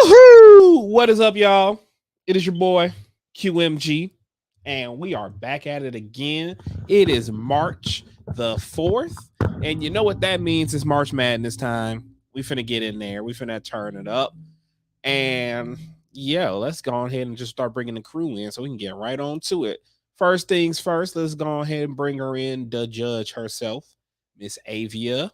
Woohoo! What is up, y'all? It is your boy QMG, and we are back at it again. It is March the 4th, and you know what that means? It's March Madness time. We finna get in there. We finna turn it up, and yeah, let's go ahead and just start bringing the crew in so we can get right on to it. First things first, let's go ahead and bring her in, the judge herself, Miss Avia.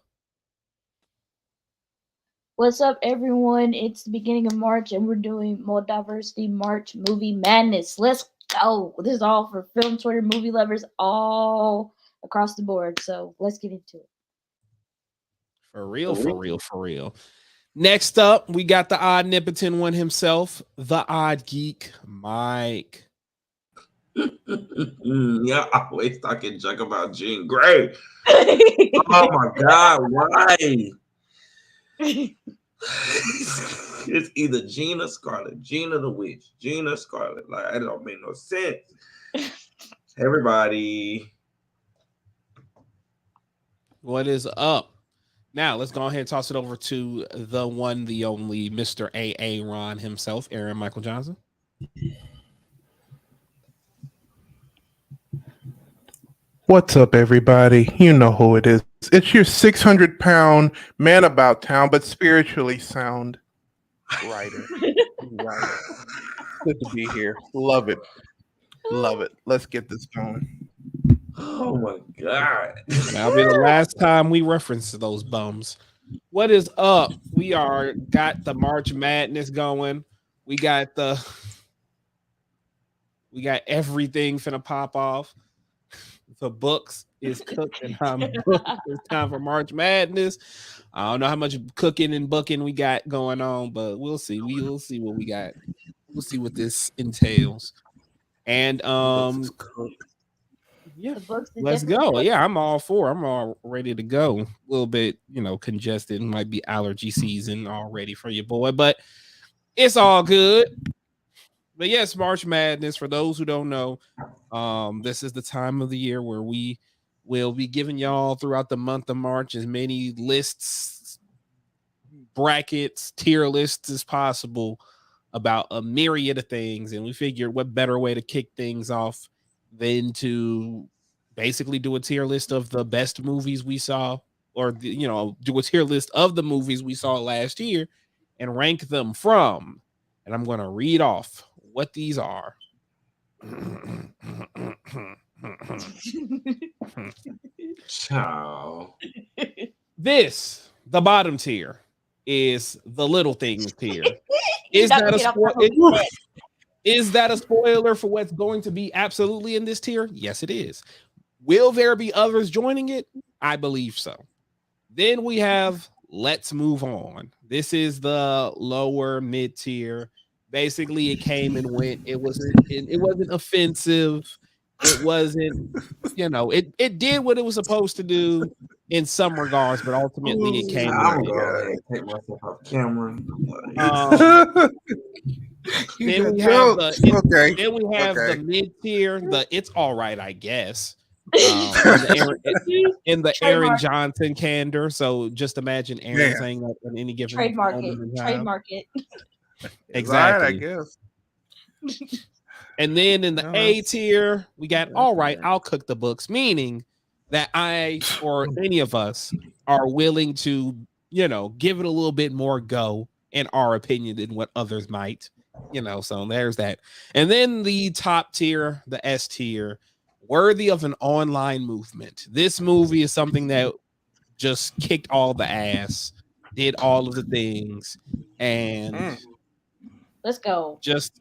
What's up, everyone? It's the beginning of March, and we're doing MulDiversity March Movie Madness. Let's go! This is all for film, Twitter, movie lovers, all across the board. So let's get into it. For real, for real, for real. Next up, we got the omnipotent one himself, the odd geek, Mike. Yeah, always talking junk about Jean Grey. Oh my God, why? It's either Gina Scarlet, Gina the Witch, Gina Scarlet. Like, it don't make no sense. Everybody. What is up? Now, let's go ahead and toss it over to the one, the only Mr. A.A. Ron himself, Aaron Michael Johnson. What's up, everybody? You know who it is. It's your 600-pound man about town, but spiritually sound writer. Good to be here. Love it. Love it. Let's get this going. Oh my God. That'll be the last time we reference those bums. What is up? We got the March Madness going. We got everything finna pop off. The books is cooked and it's time for March Madness. I don't know how much cooking and booking we got going on, but we'll see. We will see what we got. We'll see what this entails. And yeah, let's go. Yeah, I'm all for. I'm all ready to go. A little bit, congested. Might be allergy season already for your boy, but it's all good. But yes, March Madness. For those who don't know, this is the time of the year where we will be giving y'all throughout the month of March as many lists, brackets, tier lists as possible about a myriad of things. And we figured what better way to kick things off than to basically do a tier list of the best movies we saw, or do a tier list of the movies we saw last year and rank them from. And I'm going to read off what these are. Ciao. This, the bottom tier, is the little things tier. Is that a spoiler for what's going to be absolutely in this tier? Yes, it is. Will there be others joining it? I believe so. Then we have Let's Move On. This is the lower mid tier. Basically, it came and went. It wasn't offensive. It wasn't, it did what it was supposed to do in some regards, but ultimately it came. I'm gonna take myself off camera. Then we have the mid tier. It's all right, I guess. In the Aaron Johnson candor. So just imagine Aaron saying that in any given trademark it. Exactly. Right, I guess. And then in the A tier, we got all right, I'll cook the books, meaning that I or any of us are willing to, give it a little bit more go in our opinion than what others might, so there's that. And then the top tier, the S tier, worthy of an online movement. This movie is something that just kicked all the ass, did all of the things, and let's go. Just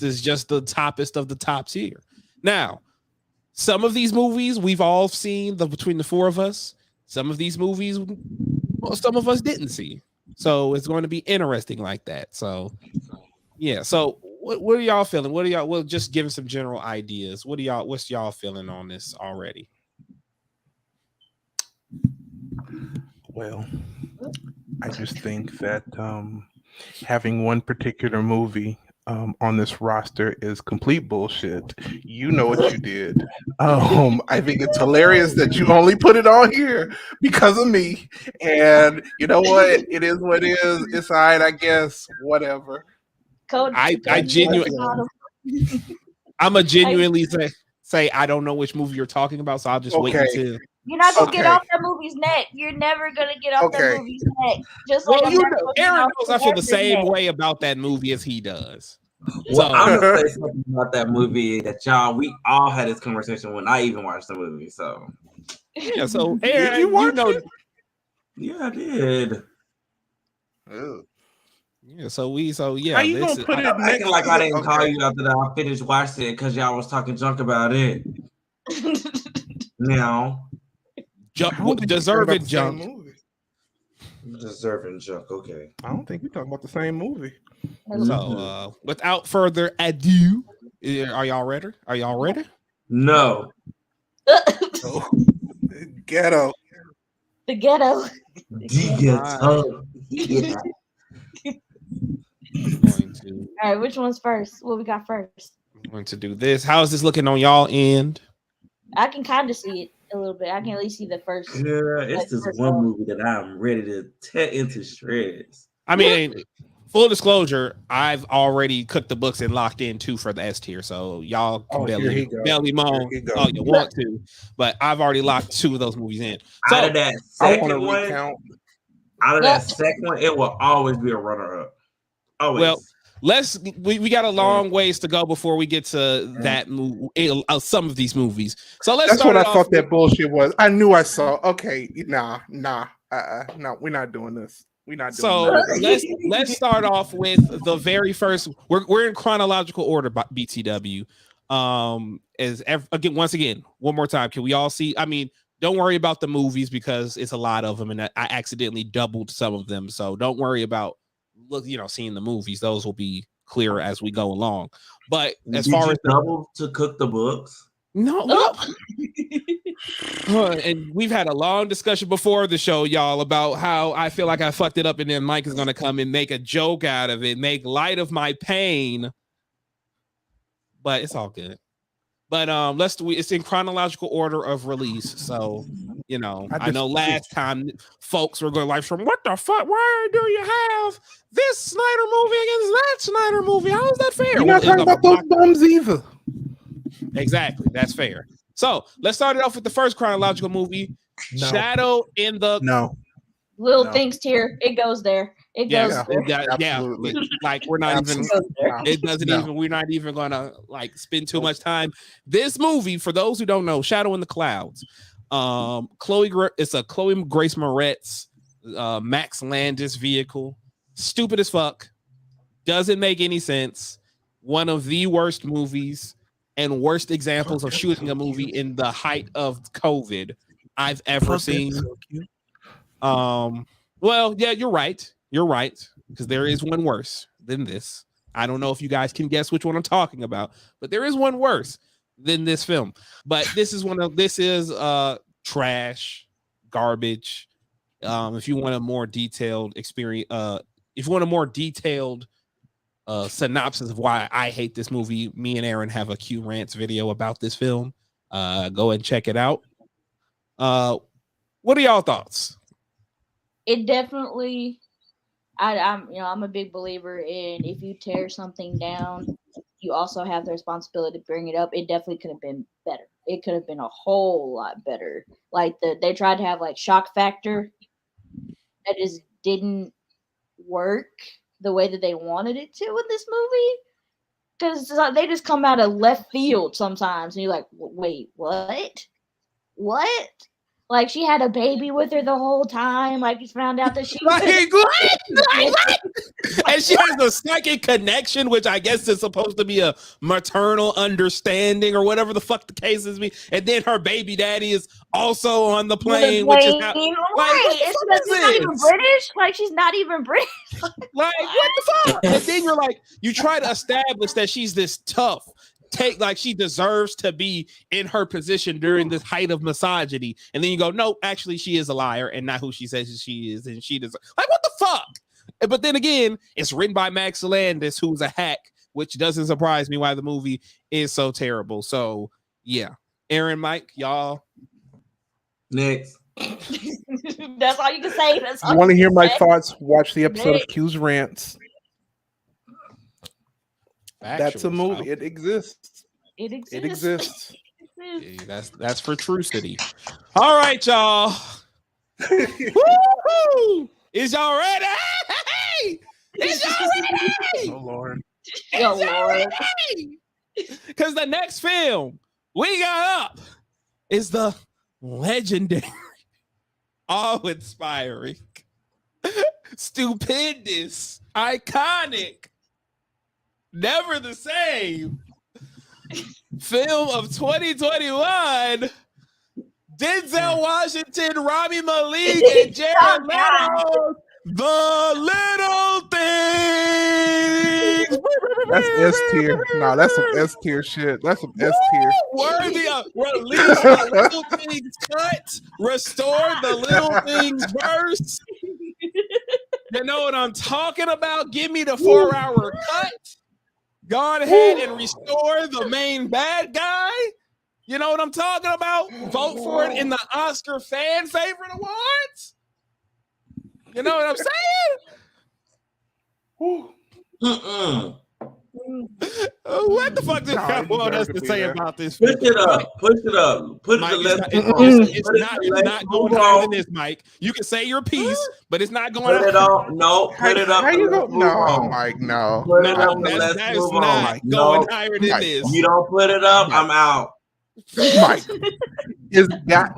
is just the toppest of the top tier. Now, some of these movies we've all seen between the four of us. Some of these movies, some of us didn't see. So it's going to be interesting like that. So yeah. So what are y'all feeling? We'll just give some general ideas. What's y'all feeling on this already? Well, I just think that having one particular movie on this roster is complete bullshit. You know what you did. I think it's hilarious that you only put it on here because of me. And you know what? It is what it is. It's all right, I guess. Whatever. I genuinely, I'm a genuinely say I don't know which movie you're talking about, so I'll just wait until. You're not gonna get off that movie's neck. You're never gonna get off that movie's neck. Just like Aaron knows I feel the same way about that movie as he does. Well, I'm gonna say something about that movie that we all had this conversation when I even watched the movie. So yeah, so Aaron, you know, it? Yeah, I did. Ew. Yeah, so yeah. How you gonna put it acting like I didn't call you after that I finished watching it because y'all was talking junk about it. Now, deserving junk. Deserving junk. Okay. I don't think you're talking about the same movie. So, without further ado, are y'all ready? Are y'all ready? No. Ghetto. The ghetto. All right, which one's first? What we got first? I'm going to do this. How is this looking on y'all end? I can kind of see it a little bit. I can at least see the first. Yeah, it's this one movie that I'm ready to tear into shreds. I mean, full disclosure, I've already cooked the books and locked in 2 for the S tier, so y'all can belly moan all you want to, but I've already locked 2 of those movies in. So, out of that second one, it will always be a runner-up. Always. Well, we got a long ways to go before we get to that movie, some of these movies. So that's what I thought that bullshit was. I knew I saw. Okay, no, we're not doing this. We're not doing this. let's start off with the very first. We're in chronological order, BTW. Once again, one more time. Can we all see? I mean, don't worry about the movies because it's a lot of them, and I accidentally doubled some of them. So don't worry about seeing the movies. Those will be clearer as we go along. But as far as double to cook the books, no. And we've had a long discussion before the show, y'all, about how I feel like I fucked it up, and then Mike is going to come and make a joke out of it, make light of my pain. But it's all good. But it's in chronological order of release. So, I know last time folks were going live from what the fuck? Why do you have this Snyder movie against that Snyder movie? How is that fair? You're not talking about those bums either. Exactly. That's fair. So let's start it off with the first chronological movie, Shadow in the Little Things tier. It goes there. It goes there. Absolutely. Like we're not even. It doesn't even. We're not even gonna spend too much time. This movie, for those who don't know, Shadow in the Clouds. It's a Chloe Grace Moretz, Max Landis vehicle. Stupid as fuck. Doesn't make any sense. One of the worst movies and worst examples of shooting a movie in the height of COVID I've ever seen. Well, yeah, you're right. You're right, because there is one worse than this. I don't know if you guys can guess which one I'm talking about, but there is one worse than this film. But this is trash, garbage. If you want a more detailed experience, if you want a more detailed synopsis of why I hate this movie, me and Aaron have a Q Rants video about this film. Go and check it out. What are y'all thoughts? It definitely, I'm a big believer in if you tear something down, you also have the responsibility to bring it up. It definitely could have been better. It could have been a whole lot better. Like they tried to have shock factor that just didn't work the way that they wanted it to in this movie. Because they just come out of left field sometimes, and you're like, wait, what? What? Like she had a baby with her the whole time. Like you found out that she what? And she has a psychic connection, which I guess is supposed to be a maternal understanding or whatever the fuck the case is. And then her baby daddy is also on the plane, which is how, she's not even British. Like she's not even British. Like what the fuck? And then you're like, you try to establish that she's this tough. She deserves to be in her position during this height of misogyny, and then you go, no, actually, she is a liar and not who she says she is, and she does what the fuck? But then again, it's written by Max Landis, who's a hack which doesn't surprise me why the movie is so terrible. So yeah, Aaron, Mike, y'all. Next. That's all you can say. That's all You want to you hear can my say. thoughts? Watch the episode of Next. Q's Rants. That's a Factual, movie. so. It exists. It exists. It exists. Yeah, that's for trucity. All right, y'all. Woo-hoo! Is y'all ready? Hey! Is y'all ready? Oh Lord. Yo, Lord. Because the next film we got up is the legendary, awe-inspiring, stupendous, iconic, never the same film of 2021. Denzel Washington, Rami Malek, and Jared Leto, The Little Things. That's S tier. No, that's some S tier shit. That's some S tier. Worthy of release the Little Things cut, restore the Little Things verse. You know what I'm talking about? Give me the 4-hour cut. Go ahead and restore the main bad guy. You know what I'm talking about? Vote for it in the Oscar Fan Favorite Awards. You know what I'm saying? What the fuck did y'all want us to say about this? Push it up. Push it up. Put Mike, it it's not going higher than this, Mike. You can say your piece, but it's not going Put it on. No, put it up. How you go? Let's move No, on. Mike, no. Put it up. That's Let's move not on. going No, higher than Mike. this. you don't put it up. I'm out. Mike, is that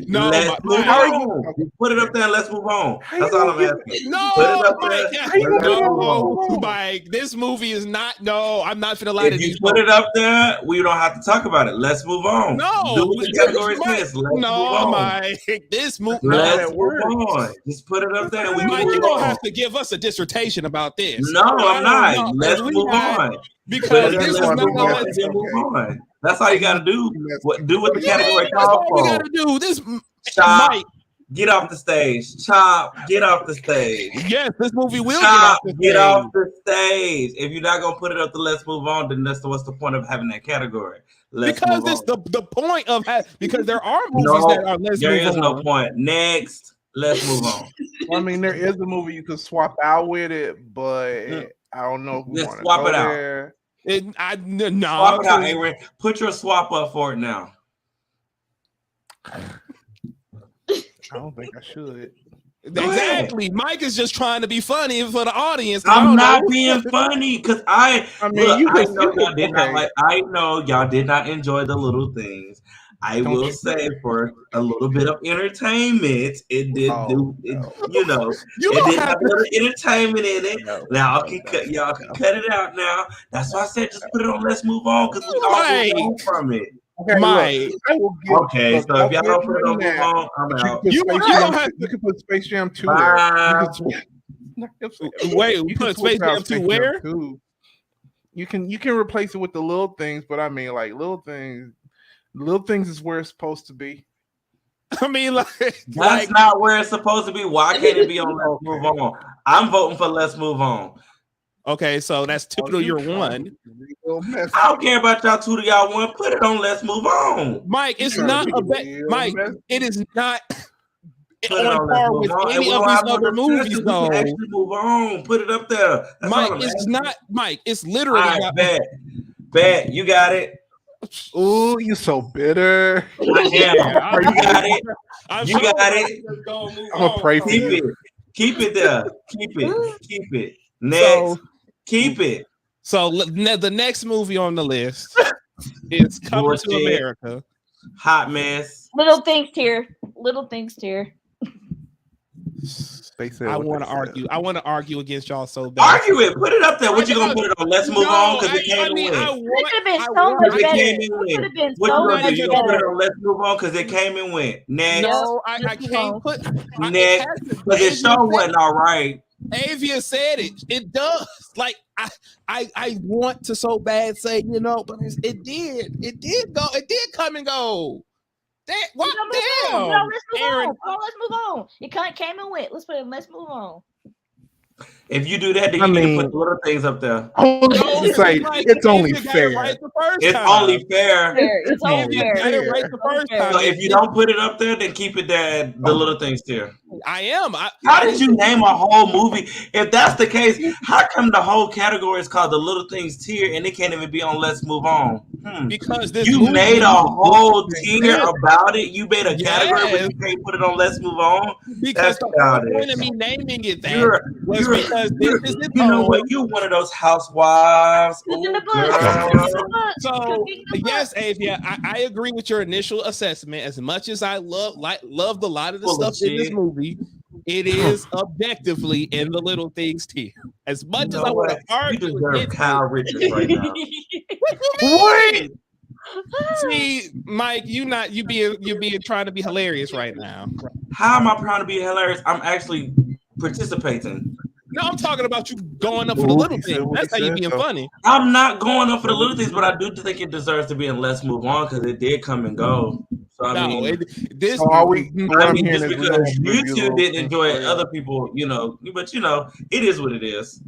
No, Let's move on. You put it up there and let's move on. That's all I'm asking. no, Put it up Mike. there. No, Mike. This movie is not. No, I'm not finna lie to If you these put folks. it up there, we don't have to talk about it. Let's move on. No, do what the category Mike, says. Let's move no, on. Mike. This movie. Let's No, move on. Just put it up there and we Mike, move you're gonna on. have to give us a dissertation about this. No, I'm not. No, Let's we move not. on. Because Let's this is move not on. gonna Let's move on. That's all you got to do. Do what the category that's calls all we for. gotta do. This Chop, Mike. get off the stage. Chop, get off the stage. Yes, this movie will Chop, get get off off the stage. If you're not gonna put it up to let's move on, then what's the point of having that category? Let's because move this on. the point of because there are movies No, that are let's there move is on. no point. Next, let's move on. I mean, there is a movie you could swap out with it, but I don't know if we Just want to swap go it out. there. No, Swap it out, Aaron. Put your swap up for it now. I don't think I should. Exactly. Mike is just trying to be funny for the audience. I'm not being funny because I mean, look, you I can know see y'all it, did not okay. like. I know y'all did not enjoy the little things. I Don't will you- say for a little bit of entertainment, it did do. It, you know, You it don't did have have a little entertainment in it. No, Now no, can no, cut y'all can no. cut it out now. That's why I said just put it on. Let's move on because we all Mike. move on from it. Okay, Mike. look, I will give, Okay, look, so I'll if y'all give don't put it you on, move that. on. I'm But out. you You can put don't Space Jam. have You can put Space Jam 2 Bye. there. Wait, You we can put switch Space out Jam 2 Space Jam where? 2. You can replace it with the little things, but I mean, like little things is where it's supposed to be. I mean, That's not where it's supposed to be. Why can't it be on Let's Move On? I'm voting for Let's Move On. okay, so that's 2 to your 1. I don't care about y'all 2 to y'all 1. Put it on Let's Move On. Mike, it's not a bet. Mike, it is not Put it on Let's par Move with On. And any we of don't these have no other movies, discussion. We though. can actually move on. Put it up there. That's Mike, all I'm it's asking. not. Mike, it's literally All right, not. bet. You got it. Ooh, you so bitter. I am. Yeah, You got it. I'm You sure got Mike it. is gonna move I'm gonna on pray from for Keep you. it. Keep it there. Keep it. Next. Keep it. So the next movie on the list is Coming to Bullshit. America. Hot mess. Little things tier. Little things tier. They said I what want they to said. argue. I want to argue against y'all so bad. Argue it. Put it up there. What you gonna put it on? Let's move on because it came and went. It could have been so much Because it better. came It and could have went. been What so you gonna much do? You gonna put it better. on Let's Move On because it came and went. Next. No, I Let's move can't on. put. Next. Because it sure wasn't all right. Avia said it. It does. Like I want to so bad say but it did. It did go. It did come and go. That what? Damn. No, let's move Aaron, on. Come on, let's move on. It came and went. Let's move on. If you do that, then I you need to mean- put the little things up there. It's only fair. Right the first It's time. only fair. It's If only you fair. got it right the first time. So if you don't put it up there, then keep it there at the little things tier. I am. How did you name a whole movie? If that's the case, how come the whole category is called the little things tier and it can't even be on Let's Move On? Because this You movie made a whole tier Yeah. about it. You made a category, but Yes. you can't put it on Let's Move On. Because That's the whole childish. point of me naming it that You're- was you're- because this is its You know own. what? You one of those housewives. It's in the Ooh, book. girl. It's in the book. So Cooking the book. yes, Avia, I agree with your initial assessment. As much as I loved a lot of the Full of stuff in this shit. movie, it is objectively in the little things tier. As much You as know I want to what? You argue deserve against Kyle Richards right now. what? See, Mike, you being trying to be hilarious right now. How am I trying to be hilarious? I'm actually participating. No, I'm talking about you going up for the little he said things. what That's he how you said, being though. funny. I'm not going up for the little things, but I do think it deserves to be in Let's Move On because it did come and go. So I mean, this. So are we? What I I'm mean, hearing just is we don't because have to you review the two whole didn't thing enjoy for it, real. other people, but it is what it is.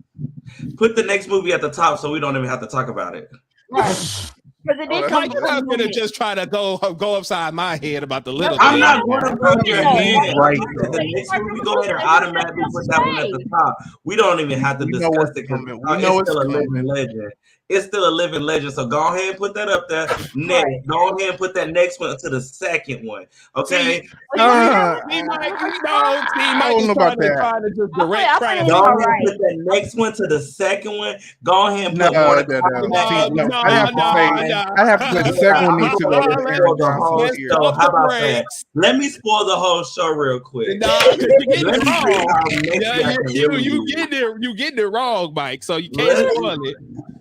Put the next movie at the top so we don't even have to talk about it. Right. Because it did that's come Mike, to you're not the gonna movie. just try to go upside my head about the little I'm things. not going to put your head Right, into the though. next movie. Go ahead and automatically put that one at the top. We don't even have to We know discuss what's it because coming. We know it's it's still a living coming. legend. It's still a living legend. So go ahead and put that up there. Next, go ahead and put that next one to the second one. Okay. Uh, See, Mike, Mike I is don't know about that. trying to just I'll direct play traffic. with Go all ahead right. and put that next one to the second one. Go ahead and No, put more no, to no. Kombat. See, no, I have to say, I have to say the second one needs to go with Let's Aaron spoil the whole Johnson here. show. Let's How pump the about that? brakes. Let me spoil the whole show real quick. Nah, because you're getting Let it me see wrong. how next Yeah, year I can really you do. getting it wrong, Mike. So you can't Let's- spoil it.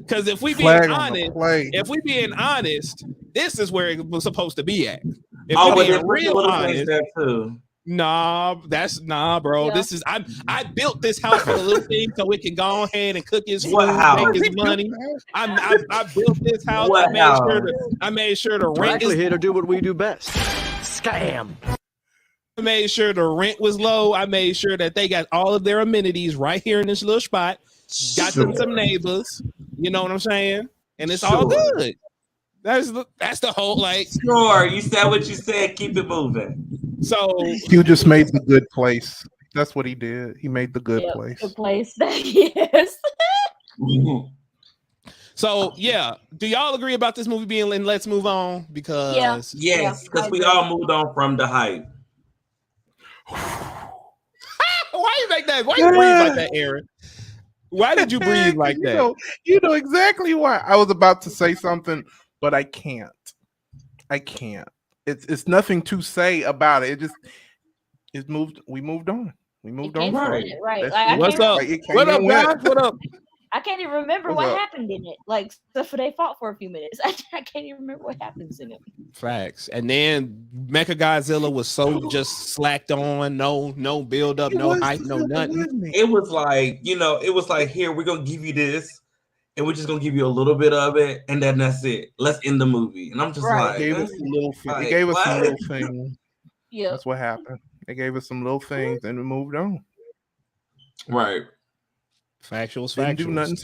Because if we Flag being on the honest, play. if we being honest, this is where it was supposed to be at. If Oh, we but then being put the real little things honest, there too. nah, bro. Yeah. This is I built this house for the little thing so it can go ahead and cook his food, What house? make his money. I built this house. What I made sure the We're rent actually is here to do what we do best. Scam. I made sure the rent was low. I made sure that they got all of their amenities right here in this little spot. Got them some neighbors. You know what I'm saying? And it's all Sure. good. That's the whole like. Sure, you said what you said. Keep it moving. So Hugh just made the good place. That's what he did. He made the good Yep, place. good place. Yes. So yeah, do y'all agree about this movie being in Let's Move On? Because Yes, I because we agree. all moved on from the hype. why you like that? Why you breathe like that, Aaron? Why did you breathe like that? You know exactly why. I was about to say something, but I can't. I can't. It's nothing to say about it. We moved on. We moved on. It Right. came from it, right. That's Like, I it. What's can't, up? Like, it came What up, and went. guys? What up? I can't even remember What's what up? happened in it. Like, stuff they fought for a few minutes. I can't even remember what happens in it. Facts. And then Mechagodzilla was so just slacked on, no build up, no hype, no nothing. It was like, here, we're going to give you this, and we're just going to give you a little bit of it, and then that's it. Let's end the movie. And I'm just Right. It gave us some little thing. It gave us some what? little things. Yeah. That's what happened. They gave us some little things and we moved on. Right. Factuals, Didn't do factuals. nothing.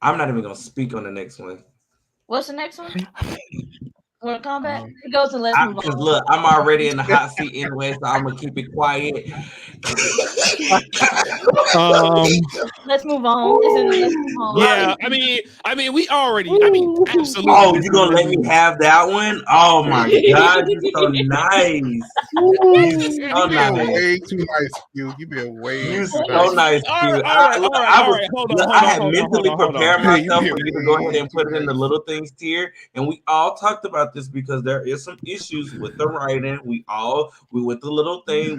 I'm not even going to speak on the next one. What's the next one? Mortal Kombat? It goes and let's move Because on. look, I'm already in the hot seat anyway, so I'm going to keep it quiet. Let's move on. It's in the let's move on. Yeah, I mean, we already, absolutely. Oh, you going to let me have that one? Oh, my God. You're so nice. You're nice. way too nice, Q. You being way You're too so nice. nice, All dude. right. Hold I had on, mentally hold on. prepared Hey, myself you for you to being go ahead way and put too it in the nice. little things tier, and we all talked about this because there is some issues with the writing. We went the little thing.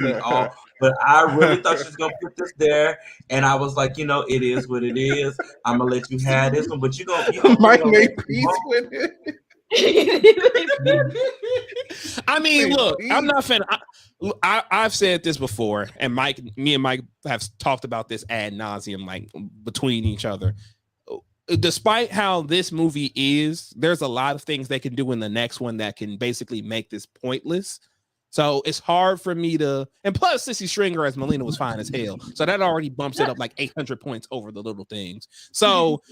But I really thought she was gonna put this there, and I was like, it is what it is. I'm gonna let you have this one, but you gonna Mike made peace with it. I mean, Wait, look, please. I'm not fan. I've said this before, and me and Mike have talked about this ad nauseum, like between each other. Despite how this movie is, there's a lot of things they can do in the next one that can basically make this pointless. So it's hard for me to, and plus Sissy Stringer as Melina was fine as hell. So that already bumps it up like 800 points over the little things. So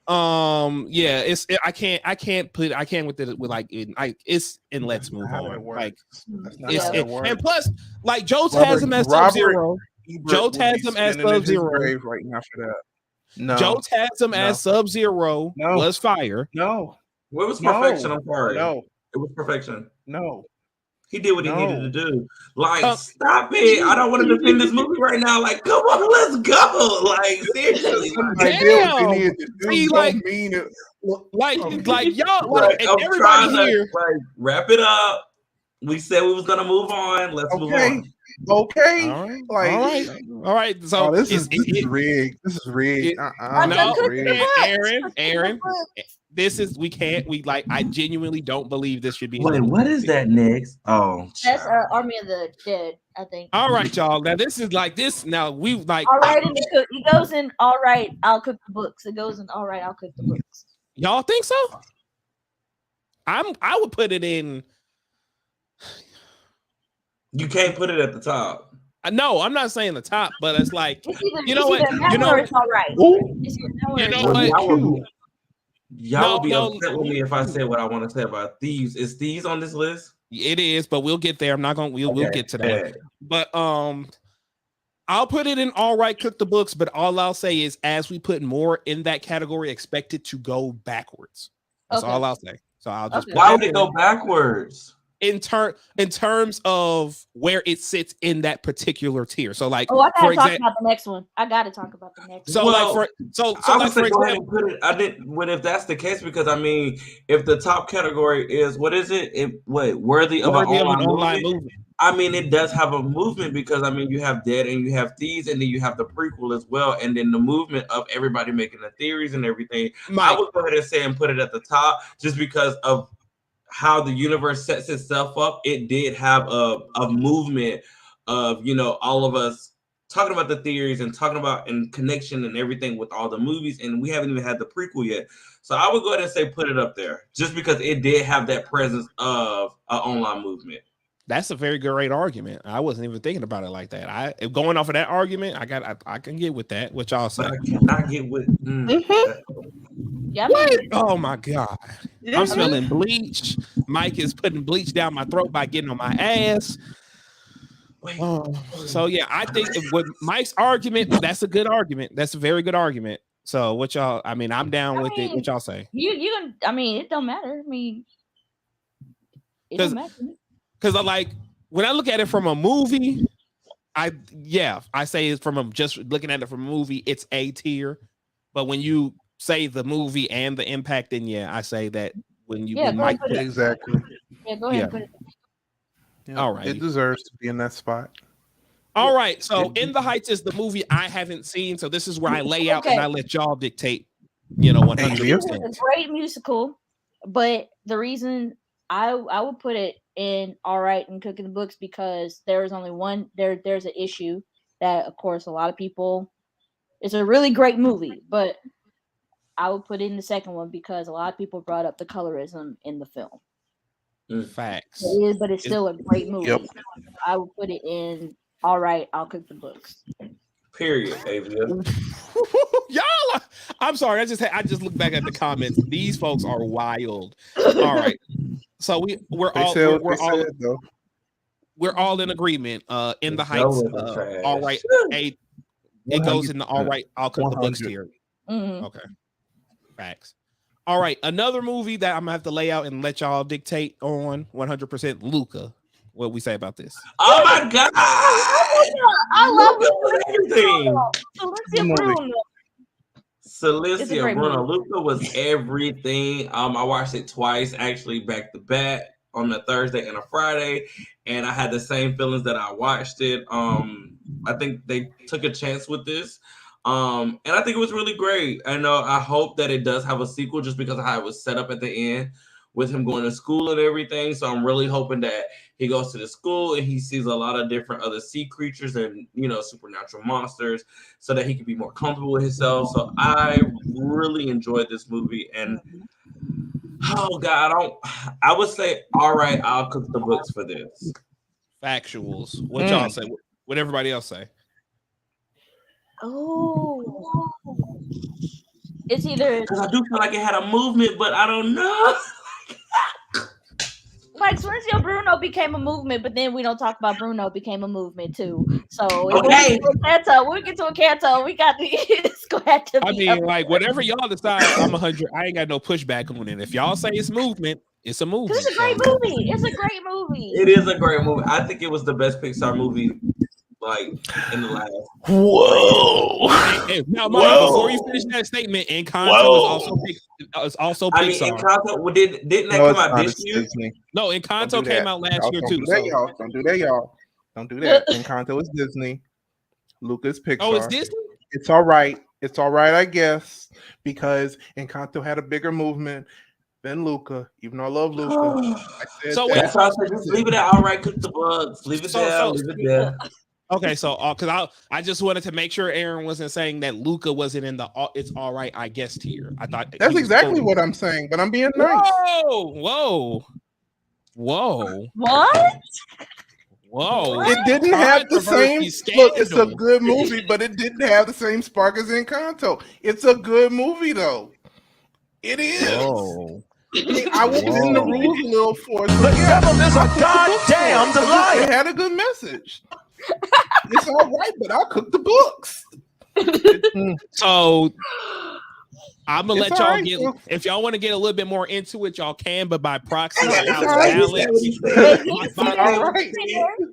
yeah, I can't with it with like it's in Let's Move On. Like it's and plus like Joe has him as Sub-Zero. Joe has him as Sub-Zero right now for that. No, Joe has him as Sub-Zero was fire. No, it was perfection. I'm sorry. No, it was perfection. No. He did what he needed to do. Like, stop it. I don't want to defend this movie right now. Like, come on, let's go. Like, seriously. Damn. See, like y'all, like, everybody here. Like, wrap it up. We said we was going to move on. Let's move on. Okay. All right. So this is rigged. This is rigged. No, Aaron. I genuinely don't believe this should be. Wait, what is that next? Oh, that's Army of the Dead, I think. All right, y'all. Now this is like this. Now we like. All right, and it goes in. All right, I'll cook the books. It goes in. All right, I'll cook the books. Y'all think so? I would put it in. You can't put it at the top. No, I'm not saying the top, but it's like it's either, you know what? It's all right. You know what? Y'all would be upset with me if I said what I want to say about Thieves. Is Thieves on this list? It is, but we'll get there. I'm not gonna. We'll get to that. But I'll put it in all right. Cook the books, but all I'll say is, as we put more in that category, expect it to go backwards. That's all I'll say. So I'll just. Why would it go backwards? In terms of where it sits in that particular tier. So like, I gotta talk about the next one. I gotta talk about the next one. So for example, I didn't. What if that's the case? Because I mean, if the top category is what is it? Worthy of an online movie. I mean, it does have a movement because I mean, you have Dead and you have Thieves, and then you have the prequel as well, and then the movement of everybody making the theories and everything. I would go ahead and say and put it at the top just because of how the universe sets itself up. It did have a movement of, you know, all of us talking about the theories and talking about and connection and everything with all the movies, and we haven't even had the prequel yet. So I would go ahead and say put it up there just because it did have that presence of an online movement. That's a very great argument. I wasn't even thinking about it like that. Going off of that argument, I can get with that. What y'all say? But I cannot get with. What? Oh my god! I'm smelling bleach. Mike is putting bleach down my throat by getting on my ass. So yeah, I think with Mike's argument, that's a good argument. That's a very good argument. So what y'all? I mean, I'm down with it. What y'all say? You. I mean, it don't matter. I mean, it don't matter. Because I like when I look at it from a movie, I say it's just looking at it from a movie, it's A tier. But when you say the movie and the impact, then I say that when you exactly. Yeah, go ahead and put it. Yeah, all right. It deserves to be in that spot. All right. So In the Heights is the movie I haven't seen. So this is where I lay out and I let y'all dictate, 100%. It's a great musical, but the reason I would put it in all right and cooking the books because there is only one there's an issue that of course a lot of people, it's a really great movie, but I would put it in the second one because a lot of people brought up the colorism in the film. Facts. It is, but it's still a great movie. Yep. I would put it in all right, I'll cook the books. Period, Avia. Y'all, I'm sorry. I just look back at the comments. These folks are wild. All right. So we're all in agreement. In the Heights, all right. It goes in the all right. I'll cook the books here. Mm-hmm. Okay, facts. All right, another movie that I'm gonna have to lay out and let y'all dictate on 100%. Luca, what we say about this? Oh my god! I love everything. Celicia Bruno. Luca was everything. I watched it twice, actually back to back on a Thursday and a Friday, and I had the same feelings that I watched it. I think they took a chance with this, and I think it was really great. I hope that it does have a sequel, just because of how it was set up at the end with him going to school and everything. So I'm really hoping that he goes to the school and he sees a lot of different other sea creatures and, supernatural monsters so that he can be more comfortable with himself. So I really enjoyed this movie. And, oh, God, I would say, all right, I'll cook the books for this. factuals. What y'all say? What everybody else say? Oh, it's either Because I do feel like it had a movement, but I don't know. like Silencio Bruno became a movement, but then we don't talk about Bruno became a movement too. So if Okay. we get to a Canto, we got the it's going to have to I be mean, up like there. whatever y'all decide, I'm 100. I ain't got no pushback on it. If y'all say it's movement, it's a movie. It's a great movie. It's a great movie. It is a great movie. I think it was the best Pixar movie, like in the last. Whoa! Hey, now, Mike, before you finish that statement, Encanto is also I mean, Pixar. Encanto didn't that No, come it's out not. this It's year? Disney. No, Encanto came out last year Don't too. do that, So. y'all. Don't do that, y'all. Don't do that. Encanto is Disney. Luca's Pixar. Oh, it's Disney? It's all right. It's all right, I guess, because Encanto had a bigger movement than Luca. Even though I love Luca, I said So that. That's why I said just leave it at all right, cook the bugs. Leave it there, So- leave it there. Okay, so because I just wanted to make sure Aaron wasn't saying that Luca wasn't in the it's all right, I guess tier. I thought That's exactly what I'm saying, but I'm being nice. Whoa. What? It didn't have the same Controversy look. It's a scandal. good movie, but it didn't have the same spark as Encanto. It's a good movie, though. It is. Whoa. I mean, I will bend the rules a little for it. The devil is a goddamn delight. It had a good message. It's all right, but I'll cook the books. So I'm gonna It's let all y'all right, get bro. if y'all want to get a little bit more into it, y'all can, but by proxy, It's by all right. balance, He said what he said. All right.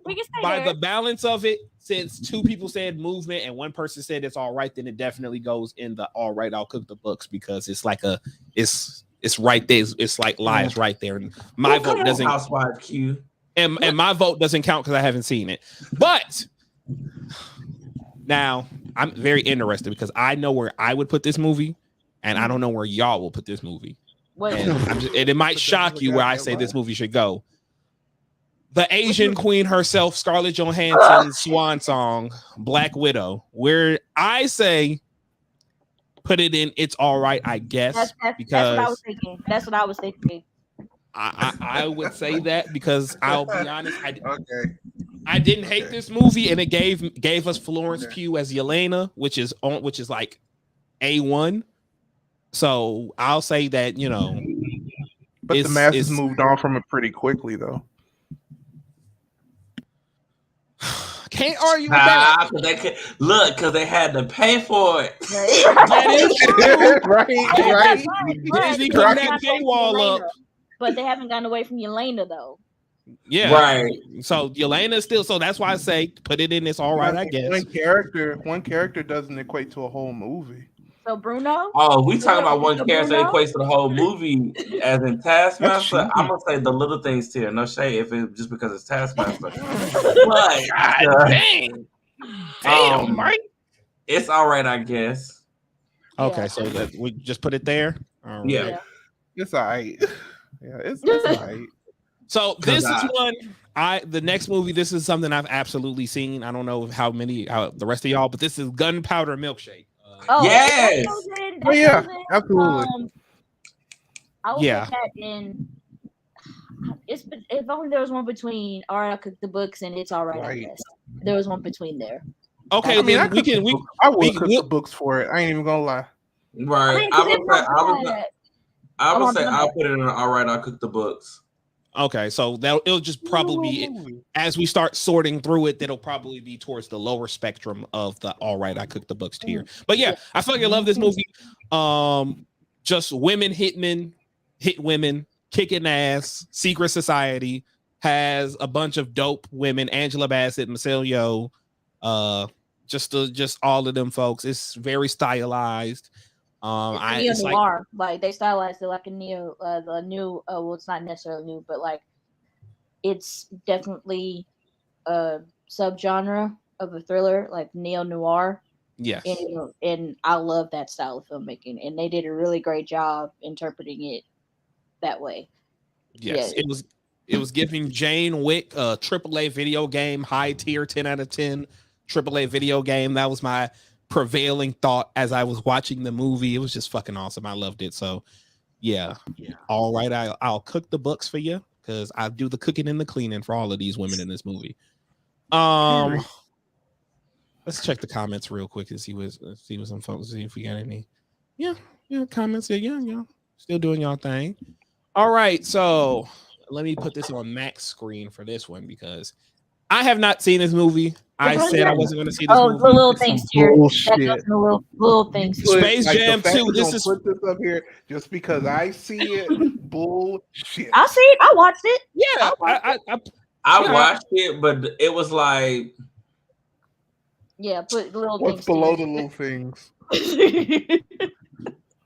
We can stay by there. the balance of it, since two people said movement and one person said it's all right, then it definitely goes in the all right, I'll cook the books because it's like it's right there. It's like lies right there. And my vote doesn't Housewife Q. and my vote doesn't count because I haven't seen it. But now I'm very interested because I know where I would put this movie, and I don't know where y'all will put this movie. And, and it might shock you where I say this movie should go. The Asian queen herself, Scarlett Johansson's swan song, Black Widow, where I say put it in It's All Right, I guess. That's because what I was thinking. That's what I was thinking. I would say that because I'll be honest, Okay. I didn't hate this movie, and it gave us Florence Pugh as Yelena, which is like A1. So I'll say that, you know, But the masses moved on from it pretty quickly, though. Can't argue with that. Because they had to pay for it. That is true. right. Disney putting that paywall up. But they haven't gotten away from Yelena, though. Yeah. Right. So Yelena still. So that's why I say put it in. It's all right, I guess. One character doesn't equate to a whole movie. So Bruno. Oh, we talking about one character that Bruno? equates to the whole movie as in Taskmaster. I'm gonna say the little things tier. No shade if it just because it's Taskmaster. But Damn, Mike. It's all right, I guess. Okay, Yeah. so we just put it there. All right. Yeah. It's all right. Yeah, it's all right. So this is one. The next movie. This is something I've absolutely seen. I don't know how the rest of y'all, but this is Gunpowder Milkshake. Yes. Oh yeah, absolutely. I would Yeah. put that in. If only there was one between All Right, I'll Cook the Books and It's All Right, I Right. guess. There was one between there. Okay, I mean, then I would cook the books for it. I ain't even gonna lie. Right. I would say I'll put it in all right, I'll cook the books. Okay, so it'll just probably be as we start sorting through it, that'll probably be towards the lower spectrum of the all right, I cook the books tier. But yeah, I fucking love this movie. Just women hit women, kicking ass, secret society, has a bunch of dope women, Angela Bassett, Michelle Yeoh, just all of them folks. It's very stylized. It's neo-noir. Like they stylized it like a the new. Well, it's not necessarily new, but like it's definitely a subgenre of a thriller, like neo-noir. Yes, and I love that style of filmmaking, and they did a really great job interpreting it that way. Yes, Yeah. it was giving Jane Wick a AAA video game, high tier, 10 out of 10 AAA video game. That was my prevailing thought as I was watching the movie. It was just fucking awesome. I loved it. So yeah. All right, I'll cook the books for you because I do the cooking and the cleaning for all of these women in this movie. Let's check the comments real quick and see what some folks see if we got any. Yeah, comments. Yeah, still doing y'all thing. All right, so let me put this on Mac's screen for this one because I have not seen this movie. I said I wasn't going to see this movie. The little things here. Bullshit. The little things. Space Jam 2. This is put this up here just because I see it. Bullshit. I see it. I watched it. Yeah, I watched it, but it was like, yeah, put the little what's things. below the little things?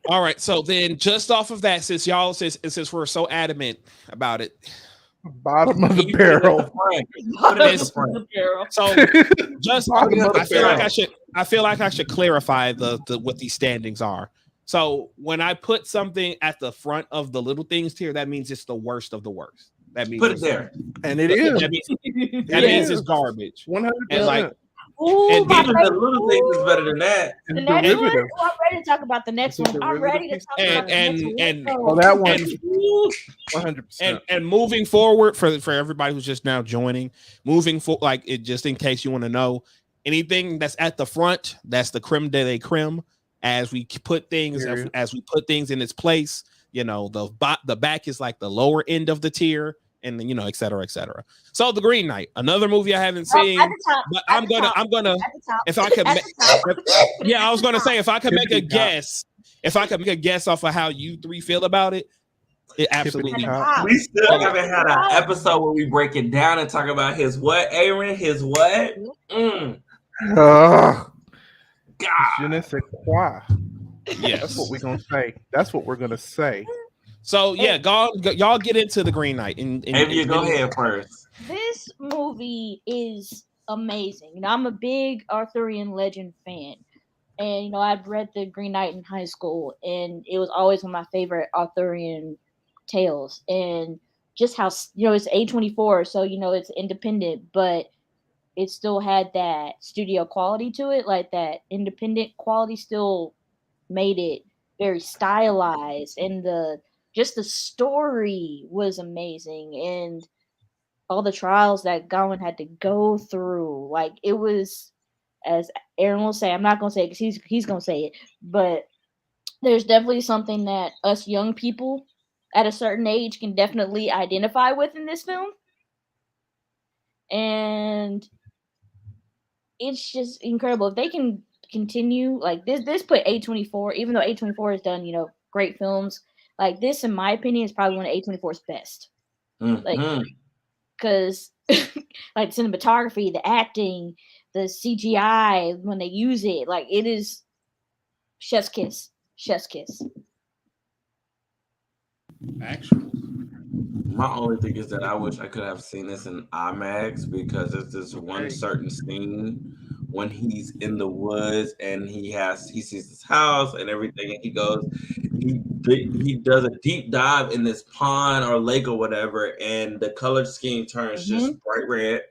All right, so then just off of that, since we're so adamant about it, bottom of the barrel. So just I feel like I should clarify the what these standings are. So when I put something at the front of the little things tier, that means it's the worst of the worst. That means put it there, and it is. That means it's garbage. 100%. And like, ooh, and even the little things is better than that. The next one, I'm ready to talk about the next one. I'm ready to talk about the next one. That one, 100%. And moving forward for everybody who's just now joining, moving forward, like it just in case you want to know, anything that's at the front, that's the creme de la creme. As we put things in its place, the back is like the lower end of the tier. And then, et cetera, et cetera. So The Green Knight, another movie I haven't seen, but I'm gonna, if I could, I was gonna say, if I could make a guess off of how you three feel about it, it absolutely. We still haven't had an episode where we break it down and talk about his what, Aaron, his what? God. Je ne sais quoi. Yes, that's what we're gonna say. That's what we're gonna say. So yeah, y'all get into The Green Knight. Maybe go ahead first. This movie is amazing. I'm a big Arthurian legend fan, and I'd read The Green Knight in high school, and it was always one of my favorite Arthurian tales. And just how it's A24, so it's independent, but it still had that studio quality to it, like that independent quality still made it very stylized, and the story was amazing, and all the trials that Gawain had to go through. Like, it was, as Aaron will say, I'm not going to say it because he's going to say it, but there's definitely something that us young people at a certain age can definitely identify with in this film. And it's just incredible. If they can continue, like, this put A24, even though A24 has done, great films, like, this, in my opinion, is probably one of A24's best. Like, because, like, cinematography, the acting, the CGI, when they use it, like, it is chef's kiss. Chef's kiss. Actually, my only thing is that I wish I could have seen this in IMAX, because there's this one certain scene when he's in the woods and he sees his house and everything, and he does a deep dive in this pond or lake or whatever, and the color scheme turns just bright red.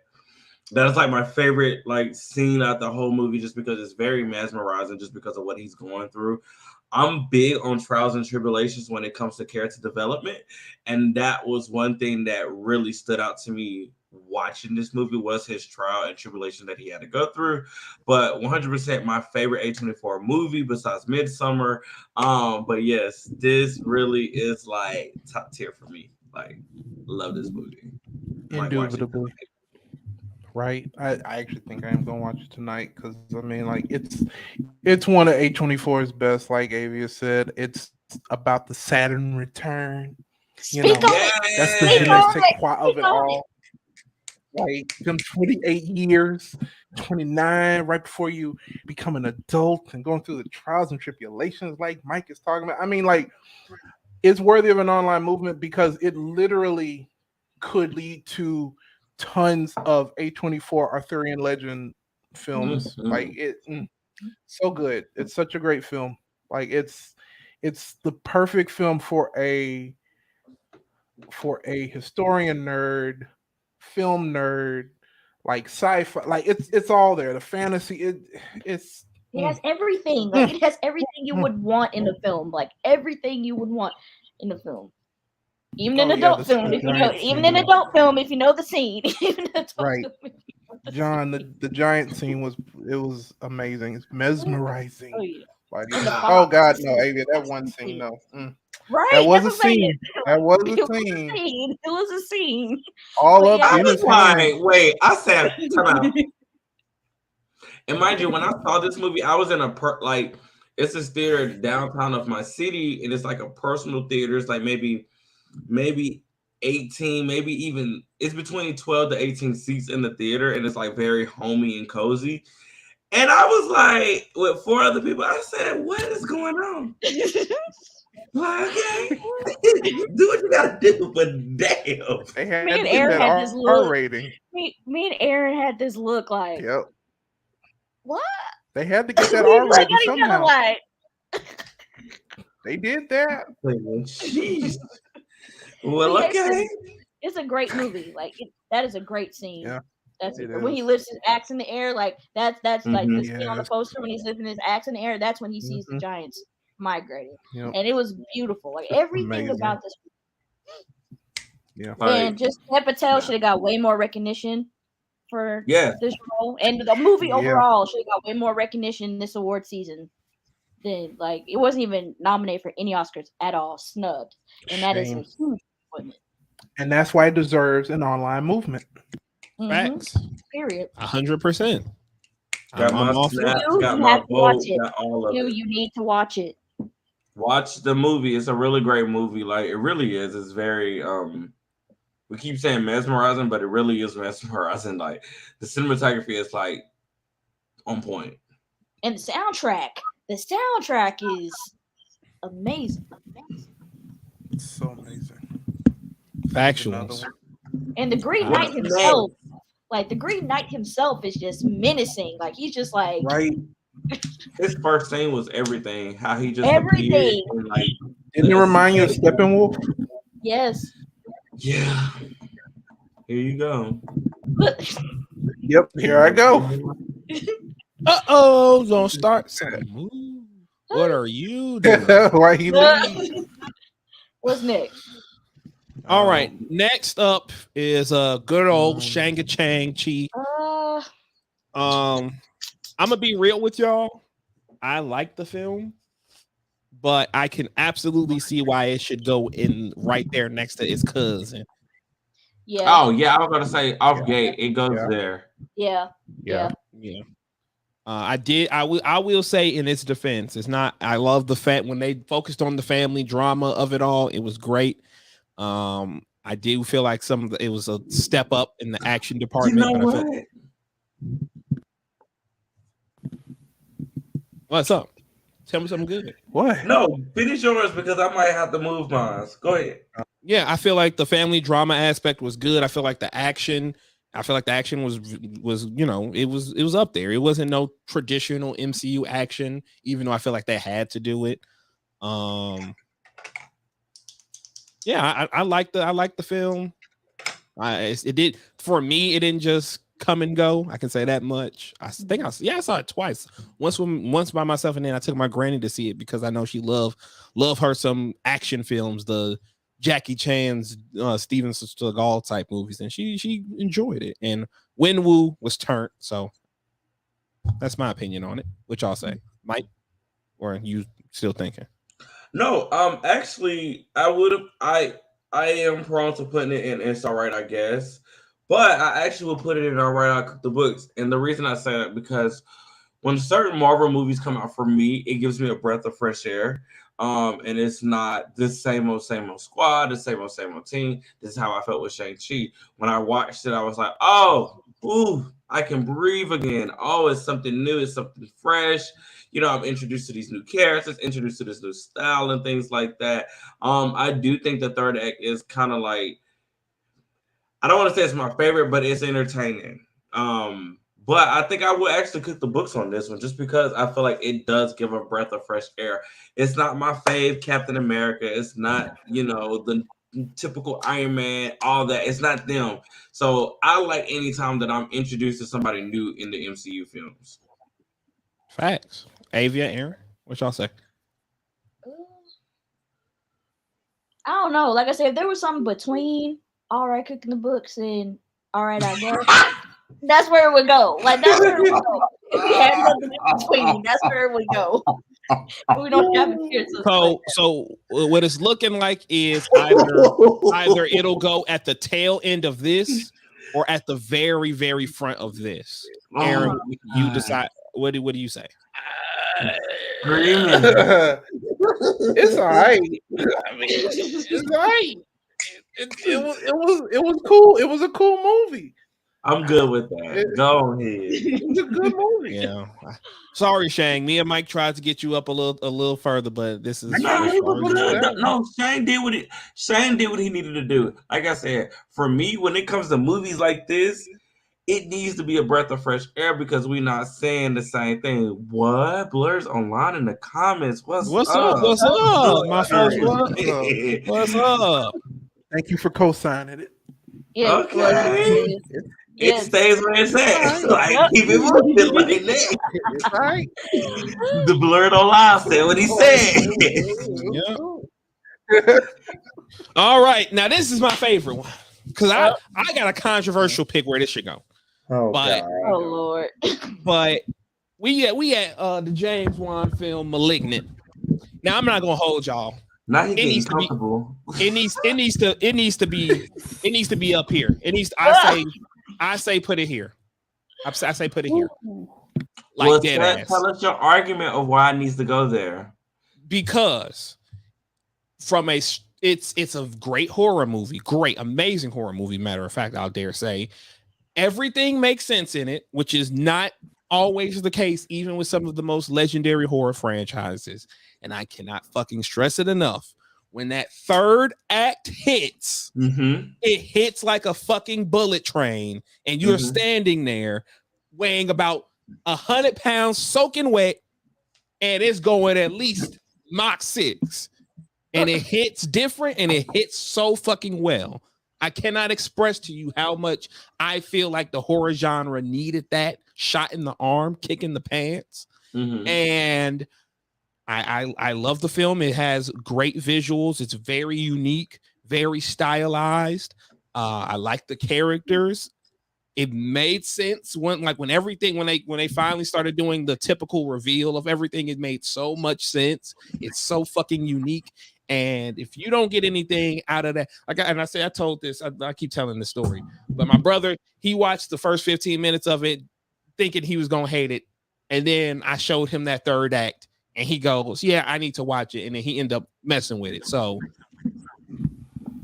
That's like my favorite scene out the whole movie, just because it's very mesmerizing, just because of what he's going through. I'm big on trials and tribulations when it comes to character development, and that was one thing that really stood out to me watching this movie, was his trial and tribulation that he had to go through. But 100% my favorite A24 movie besides Midsummer. But yes, this really is like top tier for me. Like, love this movie. Indubitably. Right, I actually think I am gonna watch it tonight, because I mean, like, it's one of A24's best. Like Avia said, it's about the Saturn return. That's the je ne sais quoi of it all. Like, them 28 years, 29, right before you become an adult and going through the trials and tribulations, like Mike is talking about. I mean, like, it's worthy of an online movement, because it literally could lead to tons of A24 Arthurian legend films. Like, so good. It's such a great film. Like, it's the perfect film for a historian nerd, film nerd, like sci-fi. Like, it's all there. The fantasy, it has everything. Like, it has everything you would want in a film. Like, everything you would want in a film. Even in Oh, yeah, adult film, if you know, giant even in scene. adult film, if you know the scene, even in adult Right. film, if you know the John, scene. the giant scene was amazing. It's mesmerizing. Oh yeah, Like, and the oh fox. God, no, Avia, that one scene, no. That Right, was that's a what I'm saying. scene. That was It a was a scene. scene. It was a scene. All But up yeah, I in his was hand. like, wait, I said, time out. And mind you, when I saw this movie, I was in like it's this theater downtown of my city, and it's like a personal theater. It's like maybe 18, maybe even it's between 12 to 18 seats in the theater, and it's like very homey and cozy. And I was like, with 4 other people, I said, what is going on? Like, okay, do what you gotta do, but damn. They had Me to and get Aaron that had this R look. rating. Me and Aaron had this look like, Yep. what? They had to get that We R looked rating at each other somehow. like, They did that. Jeez. but Well, yeah, okay. it's a great movie. Like that is a great scene. Yeah, That's it when he is. lifts his axe in the air. Like that's like the scene on the Yes. poster when he's lifting his axe in the air. That's when he sees the Mhm. giants migrating, Yep. and it was beautiful. Like Just everything amazing. about this. Yeah. Like, And just Ned Patel yeah. should have got way more recognition for Yeah. this role, and the movie Yeah. overall should have got way more recognition this award season. Than like it wasn't even nominated for any Oscars at all, snubbed, and that is a Shame. huge disappointment. And that's why it deserves an online movement. Facts. Period. 100%. Got my I'm all for it. snaps, You got have my to watch vote, it. got all of it. You need to watch it. Watch the movie. It's a really great movie. Like, it really is. It's very we keep saying mesmerizing, but it really is mesmerizing. Like, the cinematography is like on point. And the soundtrack is amazing. It's so amazing. Factuals. And the Green What's Knight the himself, like the Green Knight himself is just menacing. Like he's just like Right. His first scene was everything. How he just appeared everything. and like Didn't it remind you of Steppenwolf? Yes. yeah. Here you go. Yep. Here I go. Gonna start something. Ooh, what are you doing? Why he leave? What's next? All right. Next up is good old Shanga Chang Chi. I'm gonna be real with y'all. I like the film, but I can absolutely see why it should go in right there next to its cousin. Yeah. Oh yeah, I was gonna say off gate. It goes there. Yeah. I will say in its defense, it's not. I love the fact when they focused on the family drama of it all. It was great. I do feel like it was a step up in the action department. You know but what? What's up? Tell me something good. What? No, finish yours because I might have to move mine. Go ahead. Yeah, I feel like the family drama aspect was good. I feel like the action was it was up there. It wasn't no traditional MCU action, even though I feel like they had to do it. Yeah, I like the film. It did for me. It didn't just come and go. I can say that much. I saw it twice. Once by myself, and then I took my granny to see it because I know she love her some action films, the Jackie Chan's Steven Seagal type movies, and she enjoyed it. And Wenwu was turned. So that's my opinion on it. What y'all say, Mike? Or are you still thinking? No, actually, I am prone to putting it in It's Alright, I guess. But I actually will put it in Alright, I Cook the Books. And the reason I say that because when certain Marvel movies come out for me, it gives me a breath of fresh air. And it's not this same old squad, the same old team. This is how I felt with Shang-Chi. When I watched it, I was like, oh, ooh, I can breathe again. Oh, it's something new, it's something fresh. You know, I'm introduced to these new characters, introduced to this new style and things like that. I do think the third act is kind of like, I don't want to say it's my favorite, but it's entertaining. But I think I will actually cook the books on this one just because I feel like it does give a breath of fresh air. It's not my fave Captain America. It's not, the typical Iron Man, all that. It's not them. So I like any time that I'm introduced to somebody new in the MCU films. Facts. Avia, Aaron, what y'all say? I don't know. Like I said, if there was something between all right cooking the books and all right, I guess that's where it would go. Like that's where it would go. If we had something in between, that's where it would go. We don't have appearances like So what it's looking like is either it'll go at the tail end of this or at the very, very front of this. Aaron, you decide. What do you say? Screaming. It's all right. I mean, it's all right. It was cool. It was a cool movie. I'm good with that. Go ahead. It was a good movie. Yeah. Sorry, Shang. Me and Mike tried to get you up a little further, but this is no. Shane did what he needed to do. Like I said, for me, when it comes to movies like this, it needs to be a breath of fresh air because we're not saying the same thing. What? Blur's online in the comments. What's up? What's up? My folks, what's up? Thank you for co-signing it. yeah, Okay. It stays where it's at. So I keep it moving like that. It's all right. The Blur don't lie. Said what he said. Yeah. All right. Now this is my favorite one because I got a controversial pick where this should go. Oh, but God. oh Lord. But we at the James Wan film Malignant. Now I'm not gonna hold y'all. Now he getting comfortable. It needs to be up here. I say put it here. I say put it here. Like Well, dead ass. Tell us your argument of why it needs to go there. Because it's a great horror movie, amazing horror movie. Matter of fact, I'll dare say everything makes sense in it, which is not always the case, even with some of the most legendary horror franchises. And I cannot fucking stress it enough. When that third act hits, it hits like a fucking bullet train, and you're standing there weighing about 100 pounds, soaking wet, and it's going at least Mach 6. And it hits different, and it hits so fucking well. I cannot express to you how much I feel like the horror genre needed that shot in the arm, kick in the pants. And I love the film. It has great visuals. It's very unique, very stylized. I like the characters. It made sense when they finally started doing the typical reveal of everything. It made so much sense. It's so fucking unique. And if you don't get anything out of that, I told this, I keep telling the story, but my brother, he watched the first 15 minutes of it thinking he was going to hate it. And then I showed him that third act and he goes, yeah, I need to watch it. And then he ended up messing with it. So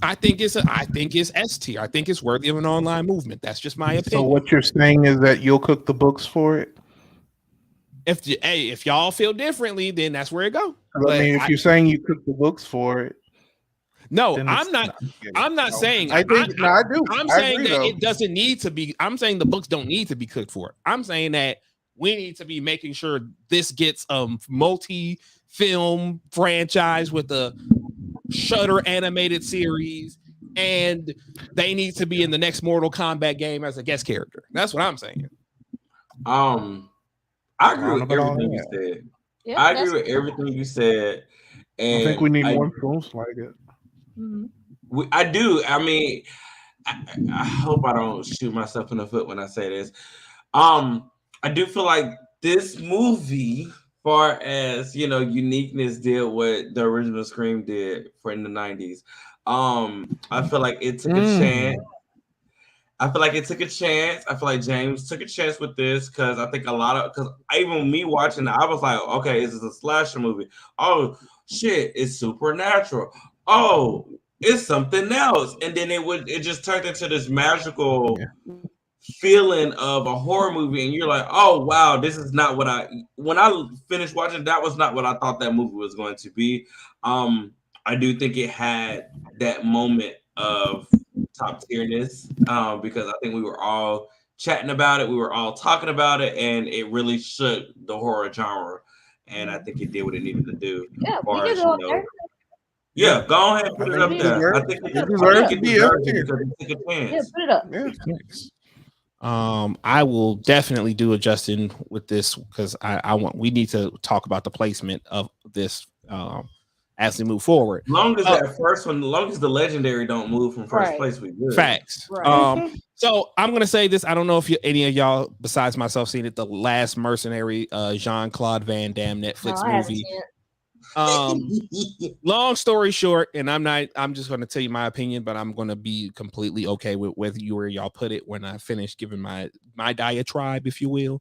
I think it's S tier. I think it's worthy of an online movement. That's just my opinion. So what you're saying is that you'll cook the books for it? If y'all feel differently, then that's where it goes. I mean, if you're saying you cook the books for it, no, I'm not saying. I think I do. I'm saying that it doesn't need to be. I'm saying the books don't need to be cooked for it. I'm saying that we need to be making sure this gets a multi-film franchise with a Shudder animated series, and they need to be in the next Mortal Kombat game as a guest character. That's what I'm saying. I agree with everything you said. Yeah, I agree with everything you said. And I think we need more films like it. I do. I mean, I hope I don't shoot myself in the foot when I say this. I do feel like this movie, far as uniqueness, did what the original Scream did in the 90s. I feel like it took a chance. I feel like James took a chance with this because I think because even me watching it, I was like, okay, this is a slasher movie. Oh shit, it's supernatural. Oh, it's something else. And then it just turned into this magical feeling of a horror movie, and you're like, oh wow, this is not what when I finished watching, that was not what I thought that movie was going to be. I do think it had that moment of top tierness because I think we were all chatting about it, we were all talking about it, and it really shook the horror genre, and I think it did what it needed to do. Yeah, we did go there. Yeah, go ahead and put it up there. I think it deserves it because it took a chance. Yeah, put it up. Yeah. I will definitely do a Justin with this because we need to talk about the placement of this as we move forward. Long as that first one, long as the legendary don't move from first place, we good. Facts. Right. So I'm gonna say this. I don't know if any of y'all, besides myself, seen it. The Last Mercenary, Jean-Claude Van Damme Netflix movie. Long story short, and I'm just gonna tell you my opinion, but I'm gonna be completely okay with whether you or y'all put it when I finish giving my diatribe, if you will.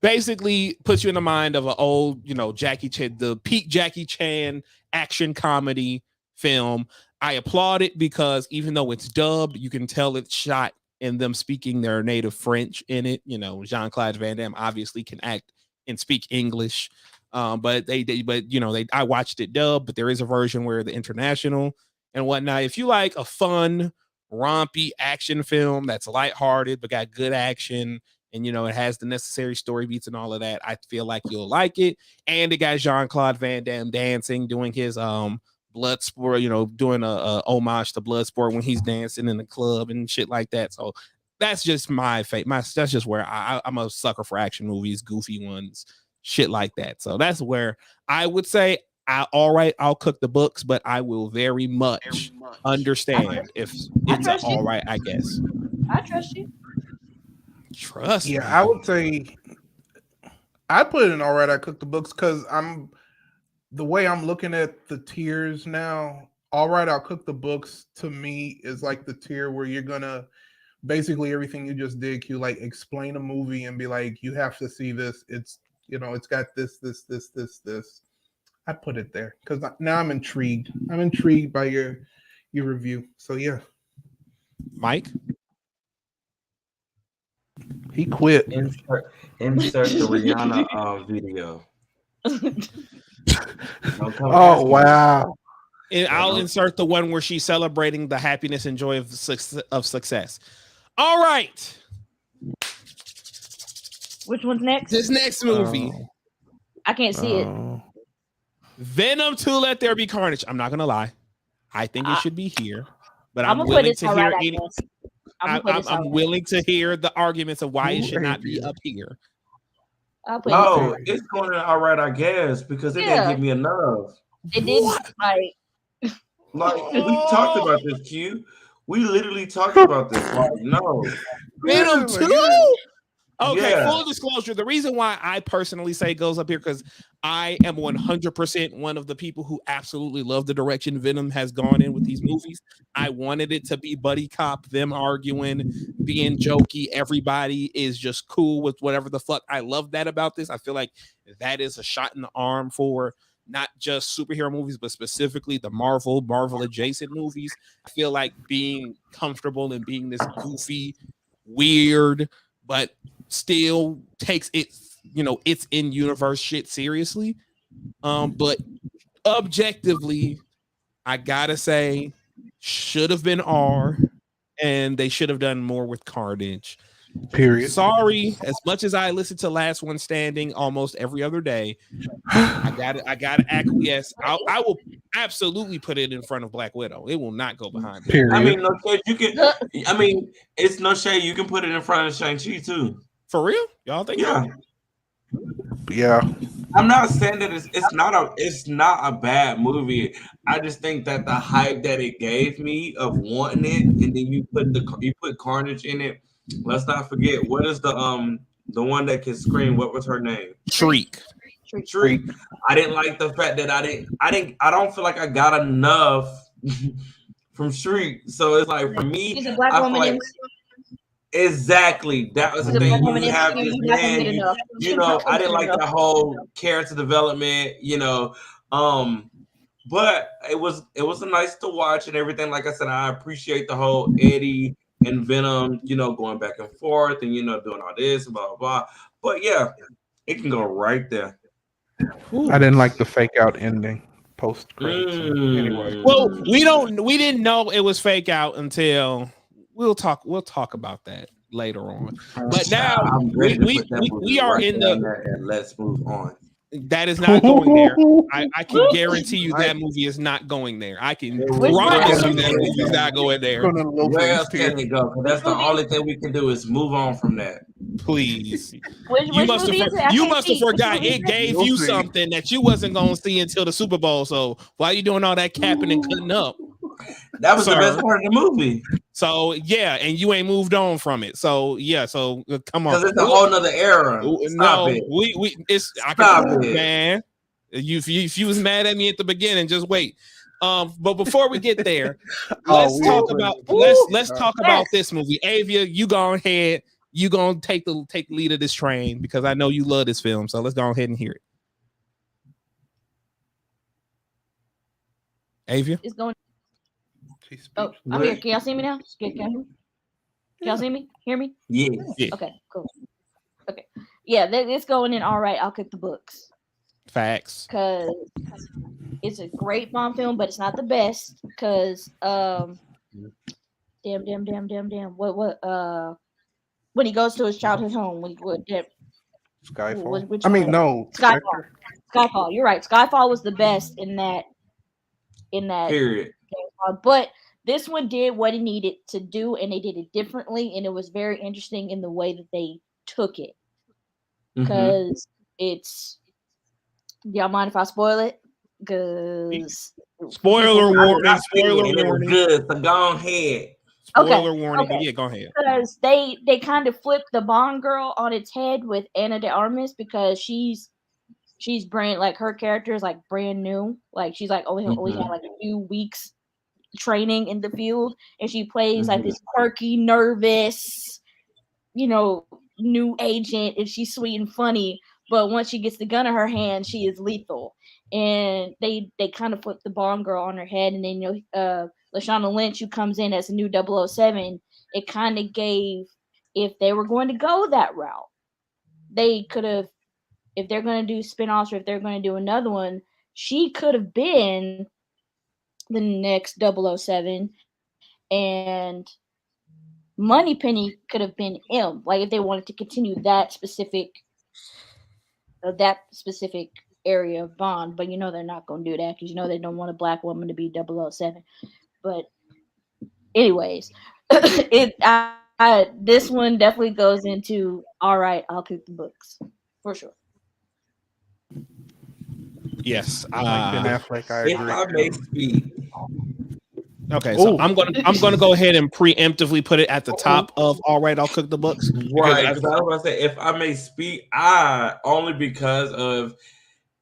Basically puts you in the mind of an old, Jackie Chan, the peak Jackie Chan action comedy film. I applaud it because even though it's dubbed, you can tell it's shot in them speaking their native French in it. Jean-Claude Van Damme obviously can act and speak English. But I watched it dubbed, but there is a version where the international and whatnot. If you like a fun, rompy action film that's lighthearted but got good action, and it has the necessary story beats and all of that, I feel like you'll like it. And it got Jean-Claude Van Damme dancing, doing his blood sport, doing a homage to blood sport when he's dancing in the club and shit like that. So that's just my fate. That's just where I'm a sucker for action movies, goofy ones, shit like that. So that's where I would say, all right, I'll cook the books, but I will very much understand if it's all right, I guess. I trust you. Trust me. I would say I put it in all right. I cook the books because the way I'm looking at the tiers now. All right, I'll cook the books to me is like the tier where you're gonna basically everything you just did. You like explain a movie and be like, you have to see this. It's it's got this. I put it there because now I'm intrigued. I'm intrigued by your review. So yeah, Mike. He quit. Insert the Rihanna video. Oh wow! And I'll insert the one where she's celebrating the happiness and joy of success. All right. Which one's next? This next movie. I can't see it. Venom 2: Let There Be Carnage. I'm not gonna lie. I think it should be here, but I'm gonna willing put it to hear right, any. I'm willing to hear the arguments of why it should not be up here. It's going to all right, I guess, because it didn't give me enough. It didn't. Like we talked about this, Q. We literally talked about this. Like, no. Venom 2? Okay, Yeah. Full disclosure. The reason why I personally say it goes up here because I am 100% one of the people who absolutely love the direction Venom has gone in with these movies. I wanted it to be buddy cop, them arguing, being jokey. Everybody is just cool with whatever the fuck. I love that about this. I feel like that is a shot in the arm for not just superhero movies, but specifically the Marvel adjacent movies. I feel like being comfortable and being this goofy, weird, but still takes its in universe shit seriously. But objectively, I gotta say, should have been R, and they should have done more with Carnage. Period. Sorry, as much as I listen to Last One Standing almost every other day, I gotta acquiesce. I will absolutely put it in front of Black Widow. It will not go behind it. Period. I mean, no shade. It's no shade. You can put it in front of Shang-Chi too. For real? Y'all think? Yeah. Yeah. I'm not saying that it's not a bad movie. I just think that the hype that it gave me of wanting it, and then you put Carnage in it. Let's not forget, what is the one that can scream? What was her name? Shriek. I didn't like the fact that I don't feel like I got enough from Shriek. So it's like for me, She's a black I woman. feel like exactly that was the thing. You have this man, I didn't like that whole character development, but it was nice to watch and everything. Like I said, I appreciate the whole Eddie and Venom, going back and forth and doing all this, blah blah blah. But yeah, it can go right there. I didn't like the fake out ending post credits. Anyway. Well, we didn't know it was fake out until we'll talk about that later on. But now we are in the and let's move on. That is not going there. I can guarantee you that movie is not going there. I can promise you that movie is not going there. Where else can it go? That's the only thing we can do is move on from that. Please. Which You must movie have is it? I you can't must have see. Which forgot movie is it it? gave You'll you see. something that you wasn't gonna see until the Super Bowl. So why you doing all that capping and cutting up? That was the best Sir. part of the movie So yeah, and you ain't moved on from it. So yeah, so come on. because it's a whole nother era. Stop No, it. we it's I Stop can it. man. If you was mad at me at the beginning, just wait. But before we get there, let's talk about let's talk about this movie. Avia, you go ahead. You gonna take the lead of this train because I know you love this film. So let's go ahead and hear it. Avia, It's going. She's Oh, speechless. I'm here. Can y'all see me now? Can y'all see me? Hear me? Yes. Yeah. Okay, cool. Okay, yeah, it's going in. All right, I'll cook the books facts. because it's a great Bond film, but it's not the best. Because damn. What when he goes to his childhood home, Skyfall. which I mean, one? no. Skyfall. Spectre. Skyfall. You're right. Skyfall was the best in that. Period. But this one did what it needed to do, and they did it differently, and it was very interesting in the way that they took it. Because it's, y'all mind if I spoil it? Because Spoiler warning. And Spoiler it was warning. good. So go ahead. Spoiler warning. okay. Yeah, go ahead. Because they kind of flipped the Bond girl on its head with Ana de Armas because she's brand, like, her character is like brand new, like she's like only had like a few weeks training in the field, and she plays like this quirky, nervous, new agent, and she's sweet and funny, but once she gets the gun in her hand, she is lethal. And they kind of put the Bond girl on her head, and then Lashana Lynch, who comes in as a new 007, it kind of gave, if they were going to go that route, they could have, if they're going to do spin-offs or if they're going to do another one, she could have been the next 007, and Moneypenny could have been M. Like, if they wanted to continue that specific area of Bond, but they're not going to do that because they don't want a black woman to be 007. But anyways, this one definitely goes into, all right, I'll cook the books for sure. Yes. Like Ben Affleck, I If agree. I may speak. Okay, so I'm gonna go ahead and preemptively put it at the top of all right, I'll cook the books. Right, because I was about to say, if I may speak, only because of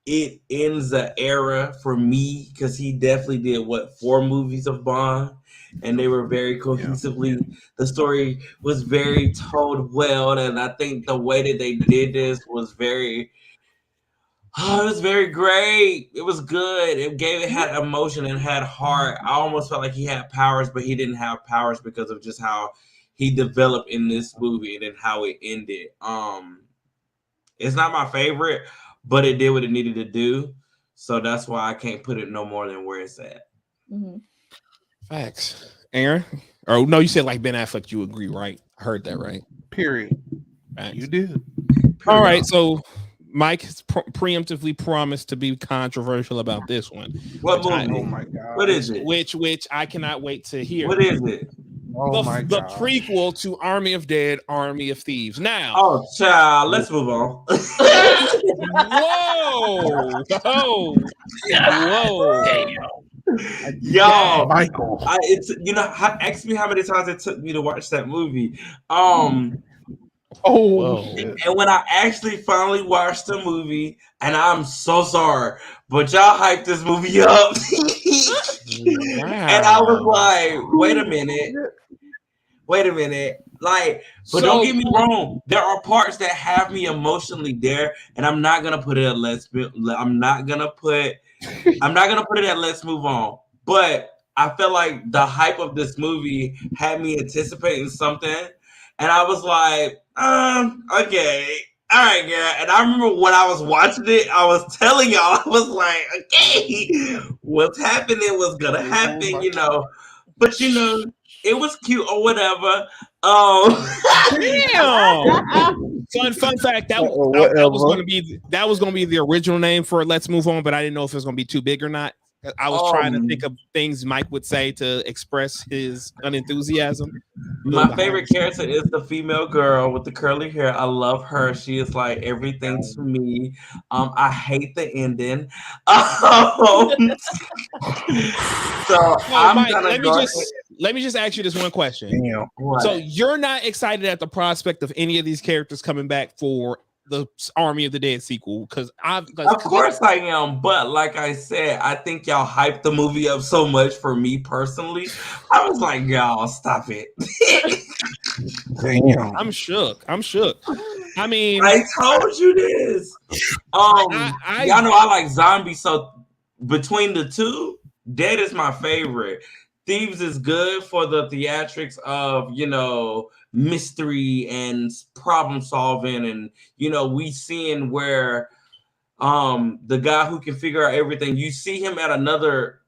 it ends the era for me, because he definitely did 4 movies of Bond, and they were very cohesively. The story was very told well, and I think the way that they did this was very. Oh, it was very great. It was good. It had emotion and had heart. I almost felt like he had powers, but he didn't have powers because of just how he developed in this movie and then how it ended. It's not my favorite, but it did what it needed to do. So that's why I can't put it no more than where it's at. Mm-hmm. Facts. Aaron? Oh no, you said like Ben Affleck, you agree, right? I heard that right. Period. Facts. You did. All right, so Mike has preemptively promised to be controversial about this one. What movie? Oh my god! What is it? Which I cannot wait to hear. What is it? The prequel to Army of Dead, Army of Thieves. Now, oh child, let's move on. Whoa! Y'all, Michael. Ask me how many times it took me to watch that movie. And when I actually finally watched the movie, and I'm so sorry, but y'all hyped this movie up. And I was like, wait a minute. Like, but don't get me wrong, there are parts that have me emotionally there, and I'm not gonna put it at let's move on. But I felt like the hype of this movie had me anticipating something. And I was like, okay, all right, girl. And I remember when I was watching it, I was telling y'all, I was like, okay, what's happening was gonna happen, But it was cute or whatever. Damn. Fun fact, that was gonna be the original name for Let's Move On, but I didn't know if it was gonna be too big or not. I was trying to think of things Mike would say to express his unenthusiasm. My favorite character is the female girl with the curly hair. I love her. She is like everything to me. I hate the ending. So Mike, let me just ask you this one question. Damn. So you're not excited at the prospect of any of these characters coming back for the Army of the Dead sequel? Of course I am, but like I said, I think y'all hyped the movie up so much. For me personally, I was like, y'all stop it. Damn. I'm shook. I mean, I told you this. Y'all know I like zombies, so between the two, Dead is my favorite. Thieves is good for the theatrics of, mystery and problem solving, and we seeing where the guy who can figure out everything, you see him at another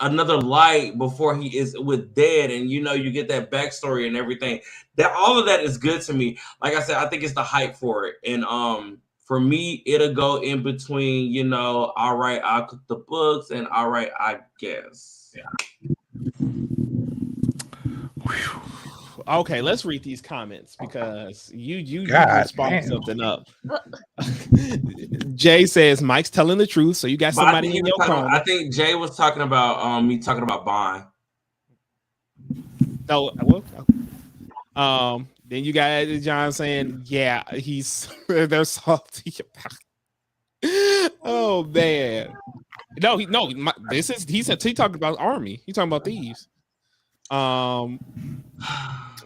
light before he is with Dead, and you get that backstory and everything. That all of that is good to me. Like I said, I think it's the hype for it, and for me it'll go in between all right, I'll cook the books, and all right, I guess. Okay, let's read these comments because you sparked something up. Jay says Mike's telling the truth, so you got somebody in your corner. I think Jay was talking about me talking about Bond. No, then you got John saying, yeah, they're salty about it. Oh man. He talked about Army. He talking about thieves.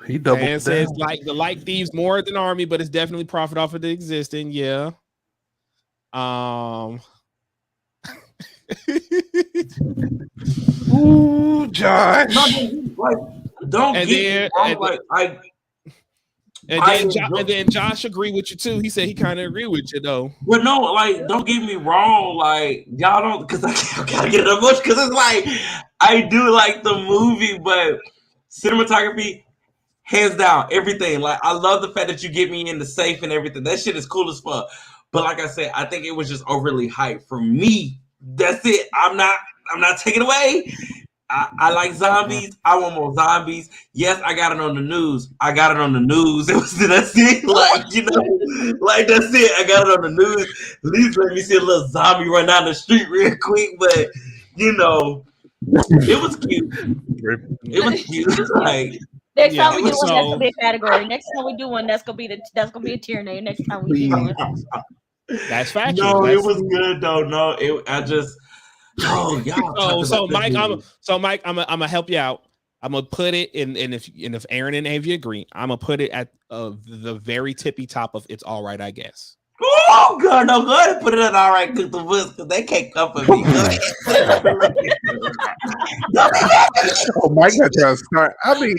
He doubled and says like thieves more than Army, but it's definitely profit off of the existing. Yeah. Ooh, Josh. And then Josh agreed with you too. He said he kind of agreed with you though. But no, don't get me wrong. Y'all don't, because I gotta get it much, because it's I do like the movie, but cinematography, hands down, everything. I love the fact that you get me in the safe and everything. That shit is cool as fuck. But like I said, I think it was just overly hyped for me. That's it. I'm not taking away. I like zombies. I want more zombies. Yes, I got it on the news. That's it. That's it. I got it on the news. At least let me see a little zombie run down the street real quick. But it was cute. It was cute. Next time we do one, that's gonna be a category. Next time we do one, that's gonna be a tier name. Next time we do one. That's factual. No, it was good though. No, Mike, I'm gonna help you out. I'm gonna put it in, and if Aaron and Avia agree, I'm gonna put it at the very tippy top of It's All Right, I Guess. Oh, God, no, go ahead and put it in All Right, Cook the Books, because they can't come for me. Mike got to start. I mean,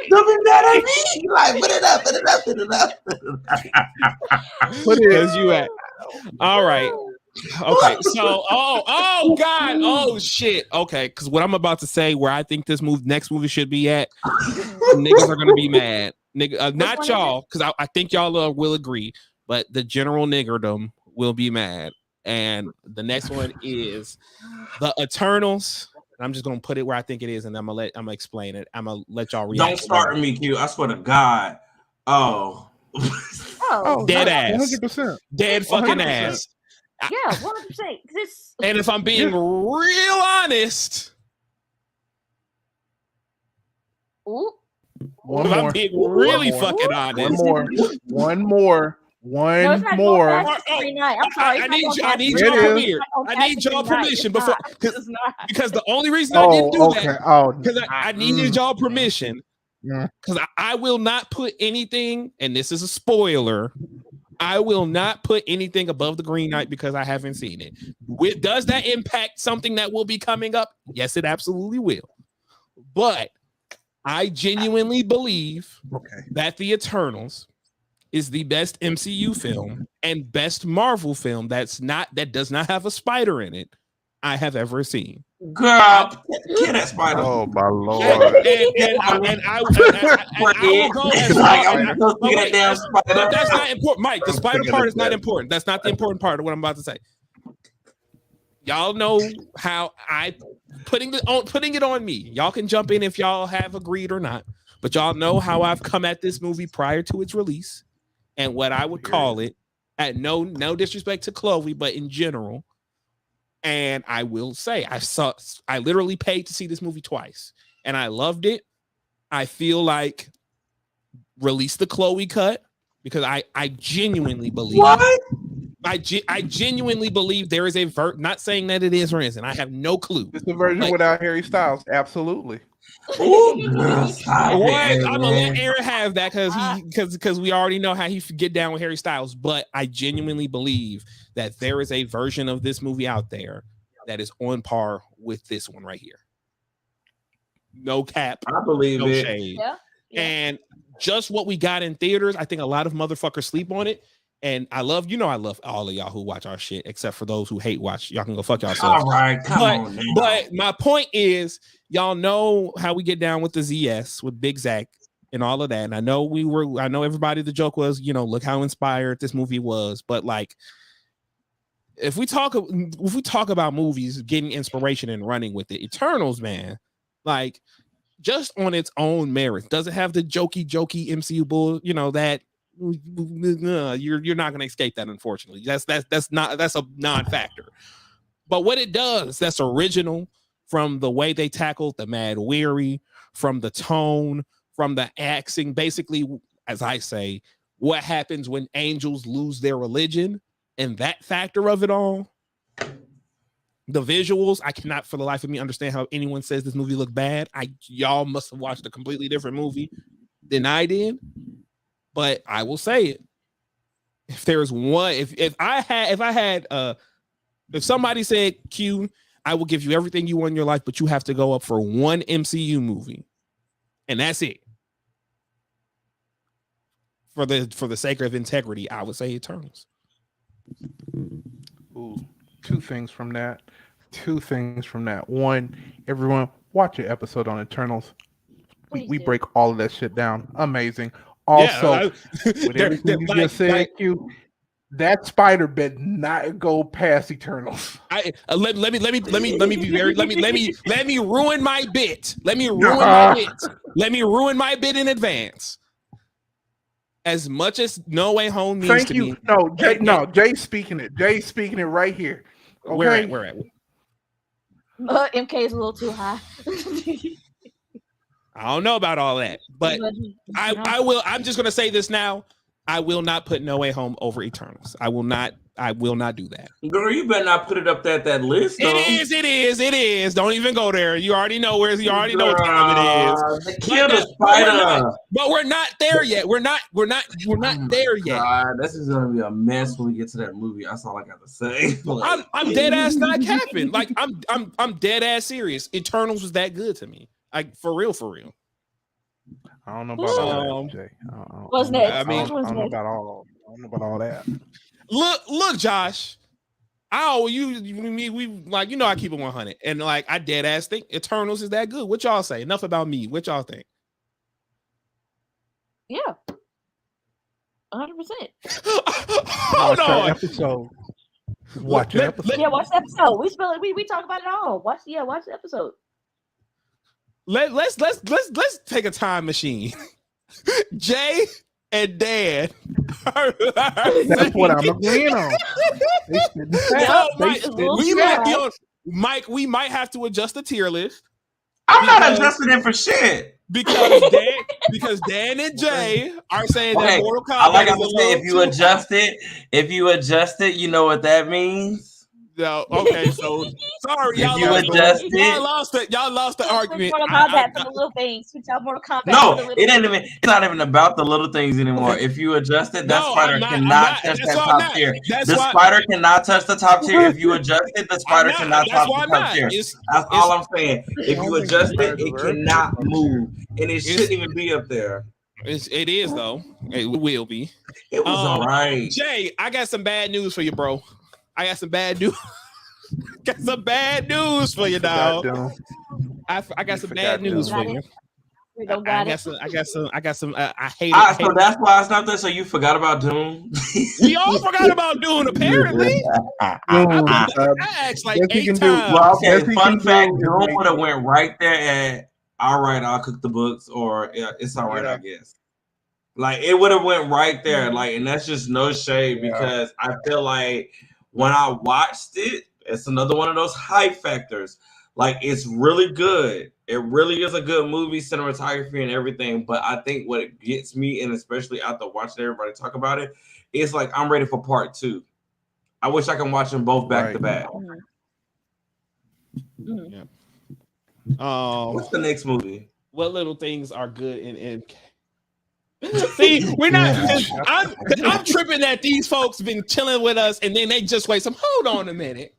don't be mad at me. Put it up. Put it as you at. All right. Okay, so oh God, oh shit. Okay, because what I'm about to say, where I think this next movie should be at, niggas are gonna be mad. Not y'all, because I think y'all will agree, but the general niggerdom will be mad. And the next one is the Eternals. I'm just gonna put it where I think it is, and I'm gonna explain it. I'm gonna let y'all react. Don't start with me, Q. I swear to God. Oh, dead ass, 100%. dead fucking 100%. Ass. Yeah, 100%. And if I'm being real honest, I'm being really fucking honest. One more. I'm sorry. I need y'all permission before, because the only reason I didn't do that because I needed y'all permission. Because I will not put anything, and this is a spoiler, I will not put anything above the Green Knight because I haven't seen it. Does that impact something that will be coming up? Yes, it absolutely will. But I genuinely believe that The Eternals is the best MCU film and best Marvel film that does not have a spider in it I have ever seen. Girl, get that spider. Oh my Lord. And I will go as far as that's not important. Mike, the spider part is not important. That's not the important part of what I'm about to say. Y'all know how I putting it on me. Y'all can jump in if y'all have agreed or not, but y'all know how I've come at this movie prior to its release and what I would call it. At no disrespect to Chloe, but in general. And I will say, I literally paid to see this movie twice, and I loved it. I feel like release the Chloe cut because I genuinely believe. What? I genuinely believe there is a not saying that it is or isn't. I have no clue. It's the version without Harry Styles. Absolutely. Ooh, girl, stop What? it, I'm gonna let man. Aaron have that because we already know how he get down with Harry Styles. But I genuinely believe that there is a version of this movie out there that is on par with this one right here. No cap. I believe no it. shade. Yeah. And just what we got in theaters, I think a lot of motherfuckers sleep on it. And I love all of y'all who watch our shit, except for those who hate watch. Y'all can go fuck yourselves. All right, come on now. But my point is, y'all know how we get down with the ZS with Big Zach and all of that. And I know everybody, the joke was, look how inspired this movie was. But like, if we talk about movies getting inspiration and running with it, Eternals, man, like just on its own merits, does it have the jokey MCU bull, that you're not going to escape that, unfortunately. That's a non-factor. But what it does, that's original, from the way they tackled the Mad Weary, from the tone, from the acting, basically, as I say, what happens when angels lose their religion, and that factor of it all. The visuals, I cannot for the life of me understand how anyone says this movie looked bad. Y'all must have watched a completely different movie than I did. But I will say it. If there's one, if somebody said, Q, I will give you everything you want in your life, but you have to go up for one MCU movie, and that's it. For the sake of integrity, I would say Eternals. Ooh, two things from that. One, everyone, watch an episode on Eternals. We break all of that shit down. Amazing. Also, with everything you just said, Q, that spider better not go past Eternals. Let me be very let me ruin my bit. Let me ruin my bit in advance. As much as No Way Home means Thank to you. me. Jay's speaking it. Jay's speaking it right here. Okay. Where at? MK is a little too high. I don't know about all that, but I will. I'm just gonna say this now. I will not put No Way Home over Eternals. I will not do that. Girl, you better not put it up there at that list. Though. It is. Don't even go there. You already know what time it is. Kill the spider. But we're not there yet. We're not there yet. God, this is gonna be a mess when we get to that movie. That's all I got to say. I'm dead ass not capping. Like I'm dead ass serious. Eternals was that good to me. Like for real. I don't know about all that, Jay. What's next? I don't know about all that. Look, Josh. We like I keep it 100, and like I dead ass think Eternals is that good. What y'all say? Enough about me. What y'all think? Yeah, 100%. Hold on. Episode. Watch an episode. Yeah, watch the episode. We talk about it all. Watch the episode. Let's take a time machine. Jay and Dan. That's what I'm agreeing on. Mike, we might have to adjust the tier list. I'm not adjusting it for shit. Because Dan and Jay are saying that Mortal Kombat. Like I said, if you adjust it, you know what that means. No, okay, so sorry, y'all lost the argument. Mortal Kombat for the little things. Mortal Kombat. No, it's not even about the little things anymore. If you adjust it, that spider cannot touch that top tier. The spider cannot touch the top tier. If you adjust it, the spider cannot touch the top tier. That's all I'm saying. If you adjust it, it cannot move, and it shouldn't even be up there. It is though. It will be. It was all right. Jay, I got some bad news for you, bro. I got some bad news. For you, dog. I got some bad news for you. We don't got it. I got some. I hate it. So that's why it's not there. So you forgot about Dune? We all forgot about Dune. Apparently, I asked like 8 times. Well, okay. Fun fact: Dune would have went right there at all right. I'll cook the books, or it's all right, I guess. Like it would have went right there. Like, and that's just no shade because I feel like when I watched it, it's another one of those hype factors. Like it's really good. It really is a good movie, cinematography and everything. But I think what it gets me, and especially after watching everybody talk about it, is like I'm ready for part 2. I wish I can watch them both back to back. Yeah. What's the next movie? What little things are good in See, we're not. I'm tripping that these folks been chilling with us, and then they just wait. Hold on a minute.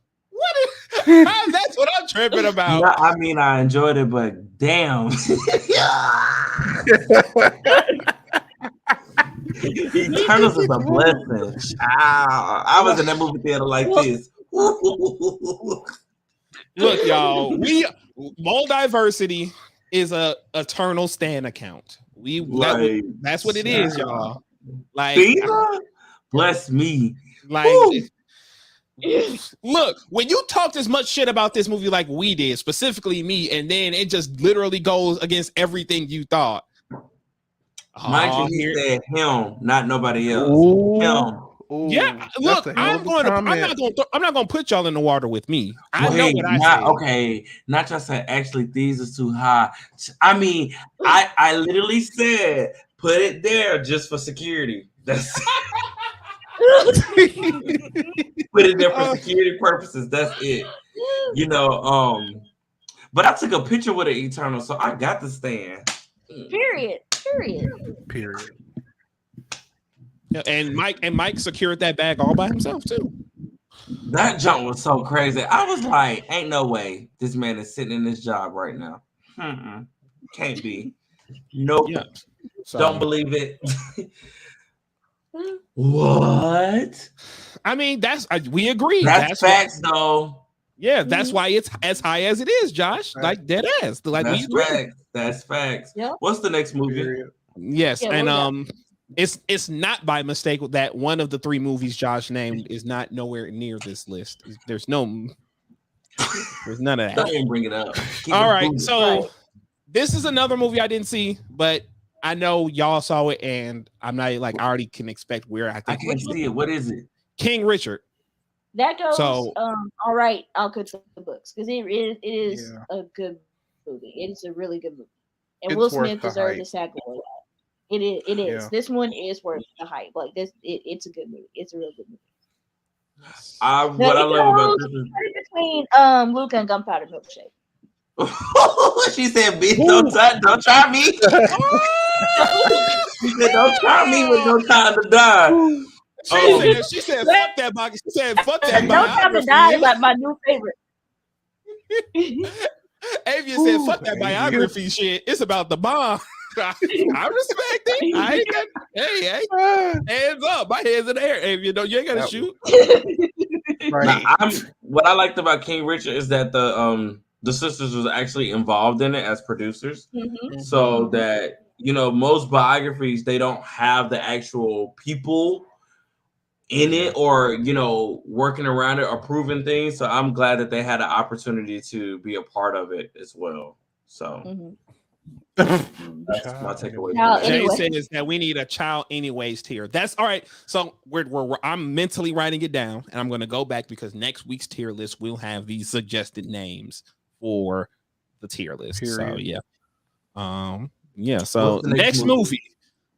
That's what I'm tripping about. Yeah, I mean, I enjoyed it, but damn. Eternals is a blessing. I was in that movie theater like this. Look, y'all, MulDiversity is a eternal stan account. That's what it is, y'all. Like, bless me. Like, look, when you talked as much shit about this movie like we did, specifically me, and then it just literally goes against everything you thought. Mind you, he said him, not nobody else. Him. Yeah, look, I'm not gonna put y'all in the water with me. I know what I said. Okay, not just said. Actually, these is too high. I mean, I literally said put it there just for security. That's put it there for security purposes. That's it. You know. But I took a picture with an Eternal, so I got to stand. Period. And Mike secured that bag all by himself too. That jump was so crazy. I was like, ain't no way this man is sitting in this job right now. Can't be. Nope. Yeah. Don't believe it. What? I mean, we agree. That's facts, though. Yeah, that's why it's as high as it is, Josh. Like dead ass. Like that's facts. That's facts. Yep. What's the next movie? Yes, and it's not by mistake that one of the 3 movies Josh named is not nowhere near this list. There's none of that. Don't even bring it up. All right, so this is another movie I didn't see, but I know y'all saw it, and I'm not like I already can expect where I think I can't see it. What is it? King Richard. That goes. All right, I'll cut the books because it is a good movie. It is a really good movie, and Will Smith deserves a accolade. It is. Yeah. This one is worth the hype. Like this, it's a good movie. It's a real good movie. What I love about this is between Luca and Gunpowder Milkshake. She said, "Bitch, don't try me." She said, "Don't try me with no time to die." She said, "Fuck that biography." She said, "Fuck that biography." No time to die is like my new favorite. Avian said, "Fuck that biography shit. It's about the bomb." I respect it. I ain't got. Hey, hands up. My hands in the air. Avian, you ain't got to shoot. Right. What I liked about King Richard is that the sisters was actually involved in it as producers, so that most biographies they don't have the actual people in it or working around it or proving things. So I'm glad that they had an opportunity to be a part of it as well. So that's my takeaway. Jay says that we need a child anyways tier. That's all right. So I'm mentally writing it down, and I'm going to go back because next week's tier list will have these suggested names for the tier list. Period. So yeah. So next movie.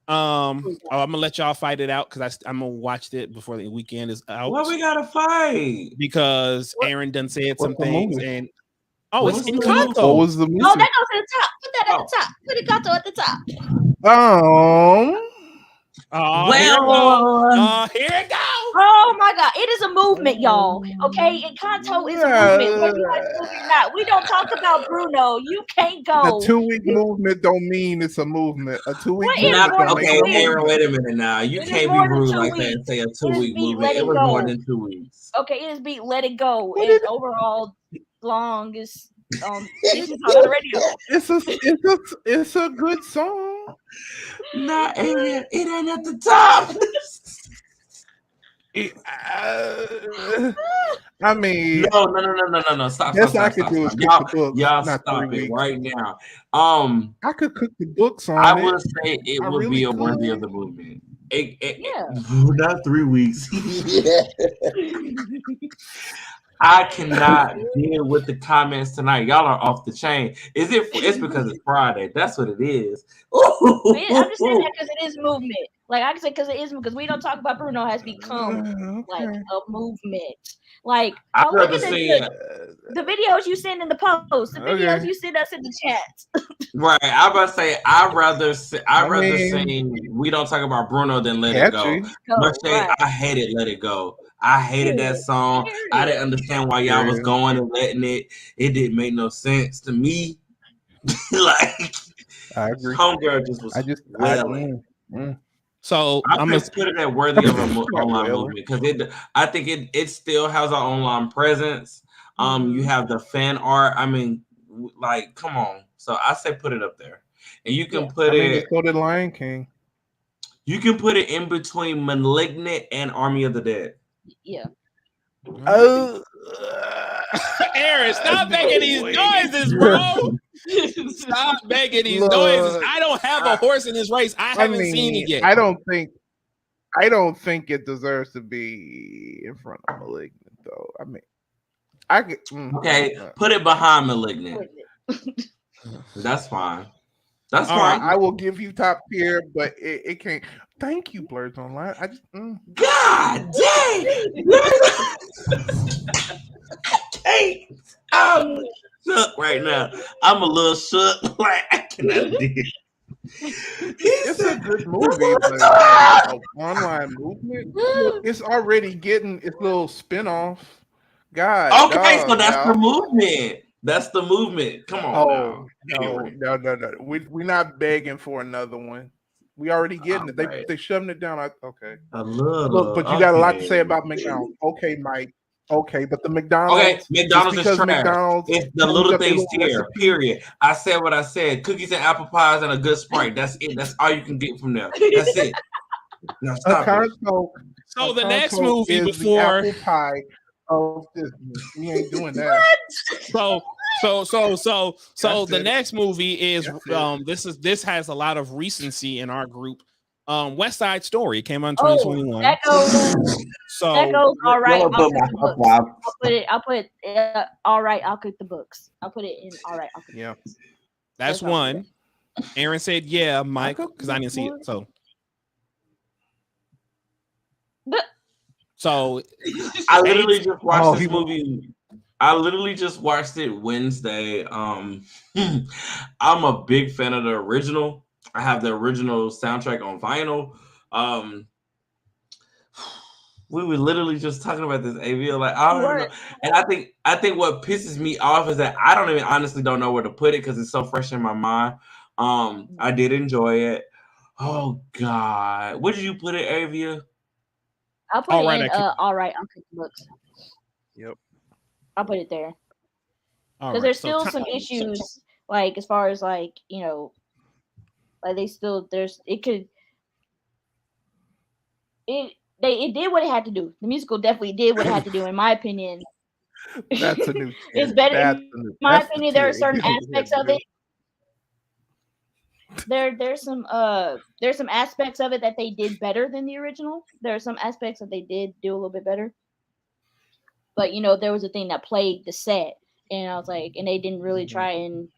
I'm gonna let y'all fight it out because I'm gonna watch it before the weekend is out. Well, we gotta fight because Aaron done said some things and What's it's Encanto. What was the movie? No, that goes at the top. Put that at the top. Put Encanto at the top. Here it goes. Oh my God, it is a movement, y'all. Okay, Encanto is a movement. Whether you like the movie or not, we don't talk about Bruno. You can't go. The 2-week movement don't mean it's a movement. A 2-week movement. Okay, Aaron, wait a minute now. You can't be rude like that and say a 2-week movement. It was more than 2 weeks. Okay, it is beat Let It Go. It's overall longest stations on the radio. It's a good song. Nah, it ain't at the top. I mean, No. Stop. best I could do is cook the books, Y'all not stop 3 it weeks. right now. I could cook the books on I it. would say it I would really be a worthy could. of the movement. Yeah. Not 3 weeks. I cannot deal with the comments tonight. Y'all are off the chain. It's because it's Friday. That's what it is. I'm just saying that because it is movement. Like I can say because it is because we don't talk about Bruno has become like a movement. Like I'd look rather at say the videos you send in the post, the videos you send us in the chat. right. I'm about to say I'd rather mean, sing We Don't Talk About Bruno than Let It Go. But Right. I hated Let It Go. I hated that song. I didn't understand why y'all was going and letting it. It didn't make no sense to me. Like I agree. Homegirl just was wailing. So I'm gonna put it at worthy of an online movement because I think it still has an online presence. You have the fan art. I mean, like, come on. So I say put it up there, and you can put it. So did Lion King. You can put it in between Malignant and Army of the Dead. Yeah. Aaron, stop making these noises, bro. Stop making these noises. I don't have a horse in this race. I haven't seen it yet. I don't think it deserves to be in front of Malignant, though. I mean, I could. Okay, put it behind Malignant. That's fine. That's fine. I will give you top tier, but it can't. Thank you, Blurs Online. I just. God dang! Hey, I'm shook right now. I'm a little shook. Like I cannot do it. It's a good movie, but an online movement. It's already getting its little spinoff. God. Okay, so that's the movement. That's the movement. Come on. No. We're not begging for another one. We already getting it. They shoving it down. Okay. A little. Look, but you got a lot to say about McDonald's. Okay, Mike. Okay, but the McDonald's. Okay, McDonald's is trash. McDonald's, it's the little things tier. Period. I said what I said. Cookies and apple pies and a good Sprite. That's it. That's all you can get from there. That's it. Now stop it. So the next movie before the apple pie of Disney. We ain't doing that. So the next movie is this has a lot of recency in our group. West Side Story came out in 2021. That goes all right. I'll put all right. I'll cook the books. I'll put it in all right. I'll cook the books. That's one. Aaron said, "Yeah, Mike," because I didn't see it. So I literally just watched this movie. I literally just watched it Wednesday. I'm a big fan of the original. I have the original soundtrack on vinyl. We were literally just talking about this, AV. Like I don't know. And I think what pisses me off is that I honestly don't know where to put it because it's so fresh in my mind. I did enjoy it. Oh God, where did you put it, Avia? I'll put it in. All right, I'll cook the books. Yep. I'll put it there because there's still some issues, like as far as like like it did what it had to do. The musical definitely did what it had to do, in my opinion. That's a new. It's better. In my opinion, there are certain aspects of it. There's some aspects of it that they did better than the original. There are some aspects that they did do a little bit better. But there was a thing that plagued the set, and I was like, and they didn't really try and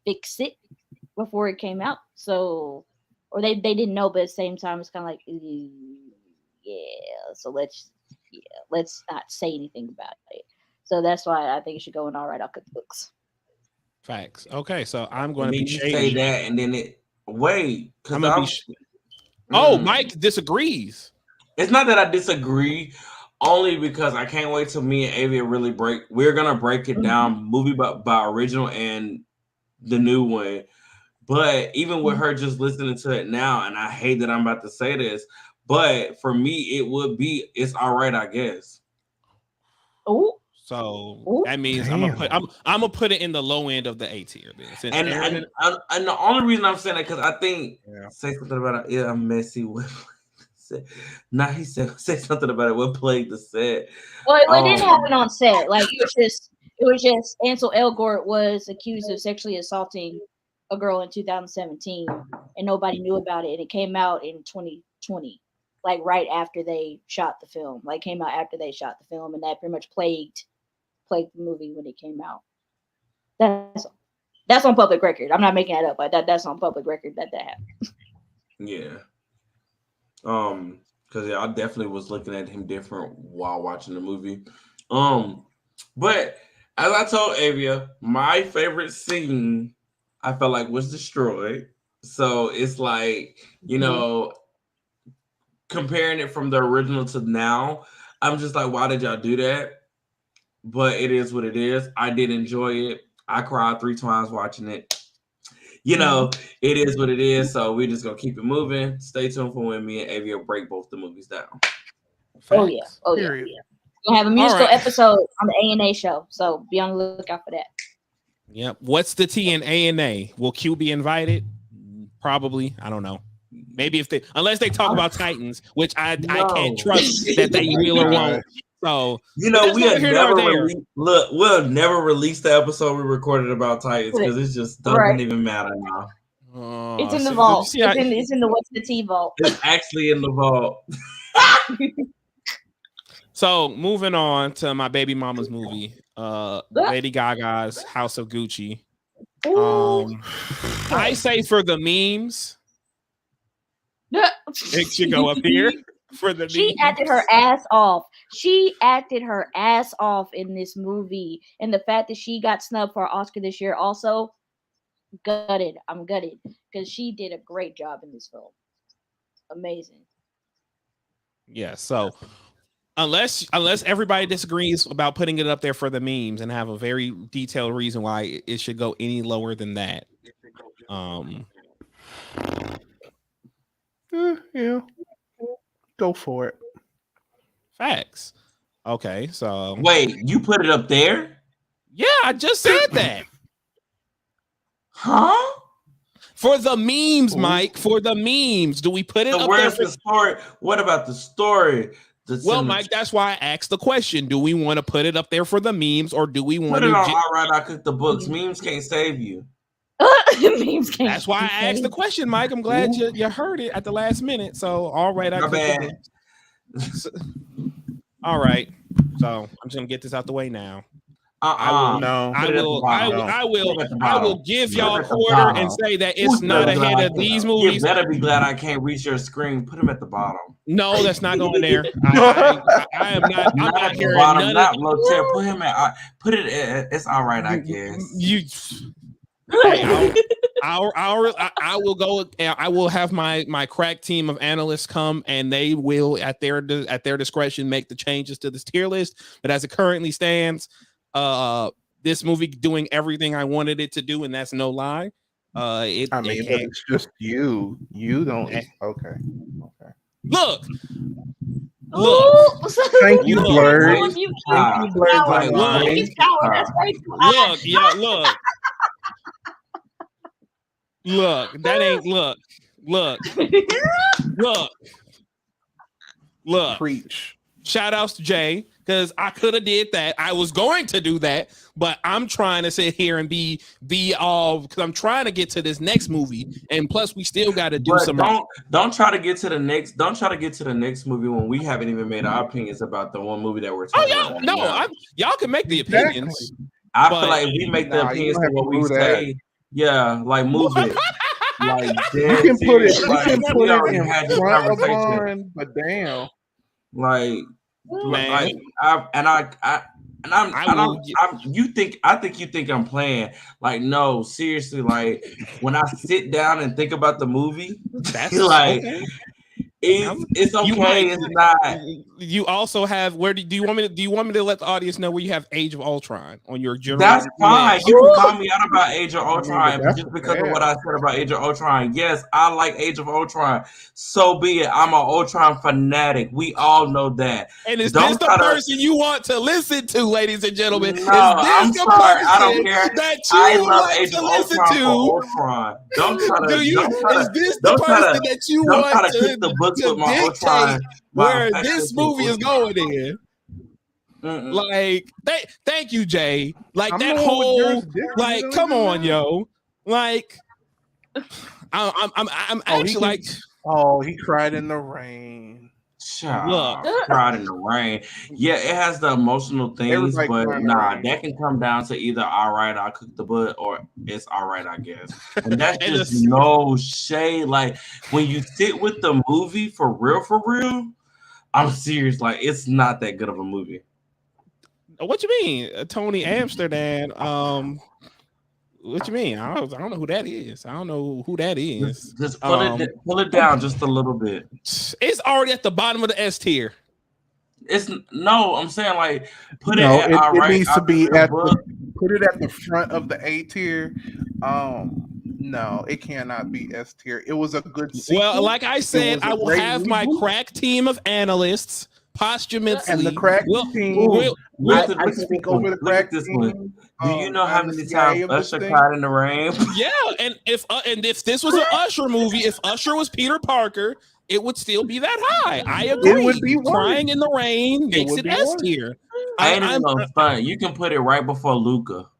fix it before it came out. So, or they didn't know, but at the same time, it's kind of like, yeah. So let's not say anything about it. So that's why I think it should go in all right. I'll cook the books. Facts. Okay, so I'm going to be shady. Say that, and then Mike disagrees. It's not that I disagree. Only because I can't wait till me and Avia really break. We're gonna break it down movie by original and the new one. But even with her just listening to it now, and I hate that I'm about to say this, but for me it's all right, I guess. Oh, So Ooh. that means I'm gonna put it in the low end of the A tier. Then. Since And the only reason I'm saying that because I think say something about it. Yeah, I'm messy with. Now he said say something about it. What played the set? Well, it didn't happen on set. Like it was just Ansel Elgort was accused of sexually assaulting a girl in 2017, and nobody knew about it. And it came out in 2020, like right after they shot the film. Like came out after they shot the film, and that pretty much plagued the movie when it came out. That's on public record. I'm not making that up. Like that's on public record that happened. Yeah. Because I definitely was looking at him different while watching the movie. But as I told Avia, my favorite scene I felt like was destroyed. So it's like, comparing it from the original to now, I'm just like, why did y'all do that? But it is what it is. I did enjoy it. I cried 3 times watching it. It is what it is. So we're just gonna keep it moving. Stay tuned for when me and Avia break both the movies down. Oh yeah. We're gonna have a musical episode on the A&A show. So be on the lookout for that. Yep. What's the T in A&A? Will Q be invited? Probably. I don't know. Maybe unless they talk about Titans, which I can't trust that they will or won't. So we'll never release the episode we recorded about Titans because it just doesn't even matter now. It's in the vault. It's in the What's the T vault. It's actually in the vault. So moving on to my baby mama's movie, Lady Gaga's House of Gucci. I say for the memes, it should go up here. For the she acted her ass off. She acted her ass off in this movie, and the fact that she got snubbed for an Oscar this year also gutted. I'm gutted because she did a great job in this film. Amazing. Yeah. So unless everybody disagrees about putting it up there for the memes and have a very detailed reason why it should go any lower than that, yeah. Go for it. Facts. Okay, so wait, you put it up there? Yeah, I just said that. Huh? For the memes, Mike. For the memes. Do we put it up where's there? The story? What about the story? Well, Mike, that's why I asked the question. Do we want to put it up there for the memes, or do we want to put it on All Right, I Cook the Books? Memes can't save you. Memes can't. That's why I asked the question, Mike. I'm glad you heard it at the last minute. So, all right, I cooked all right. So I'm just gonna get this out the way now. I will give y'all a quarter and say that it's not ahead of these movies. You better be glad I can't reach your screen. Put them at the bottom. No, that's not going there. I am not. I'm not hearing none of it. Put him at. Put it. It's all right, I guess. I will go. I will have my crack team of analysts come, and they will at their discretion make the changes to this tier list. But as it currently stands, this movie doing everything I wanted it to do, and that's no lie. But it's just you. You don't. Okay. Look. Thank you, Blurred. Thank you, Blurred. Look, that ain't look. Preach. Shout outs to Jay, because I could have did that. I was going to do that, but I'm trying to sit here and be all because I'm trying to get to this next movie, and plus we still got to do Don't try to get to the next. Don't try to get to the next movie when we haven't even made our opinions about the one movie that we're talking about. Y'all can make the opinions. Exactly. I feel like if we make the opinions to what we say, like move it. Like you can put it. You can put it in front of the line, but damn. You think I'm playing. Like, no, seriously, like when I sit down and think about the movie, that's like okay. It's You okay. might. It's not. You also have where do you want me to let the audience know where you have Age of Ultron on your general That's fine. list? You can call me out about Age of I mean, but Ultron that's just because of bad. what I said about Age of Ultron. Yes, I like Age of Ultron. So be it. I'm an Ultron fanatic. We all know that. And is this Don't the try to. person you want to listen to, ladies and gentlemen? No, Is this I'm the sorry. I don't person care. that I you would love like Age to of listen Ultron to? for Ultron. Don't try to. Is this the Don't try person to. that you Don't want try to cook the books with my dictate Ultron. My where affection this for movie is Ultron. going in? Mm-mm. Like, thank you, Jay. Like I'm that the one with whole, jurisdiction. like, It come don't on, even yo. Like, I'm actually like, he cried in the rain. Child, look, cried in the rain. Yeah, it has the emotional things, Everybody but crying in the nah, rain. that can come down to either all right, I'll cook the butt, or it's all right, I guess. And that's and just this, no shade. Like when you sit with the movie for real, I'm serious. Like it's not that good of a movie. what you mean, Tony Amsterdam? What you mean? I don't know who that is. I don't know who that is. Just pull it down just a little bit. It's already at the bottom of the S tier. It's no, I'm saying like put it No, at it all right. needs to I'll be cook the at butt. put it at the front of the A tier. No, it cannot be S tier. It was a good sequel. Well, like I said, was a I will great have my reboot. crack team of analysts posthumously. And the crack team. I speak over the Look at crack this team. one. Do you know how I'm the many CIA times of this Usher thing. cried in the rain? Yeah, and if this was an Usher movie, if Usher was Peter Parker, it would still be that high. I agree. It would be worse. Crying in the rain makes would it be S worse. tier. I ain't even gonna stunt. You can put it right before Luca.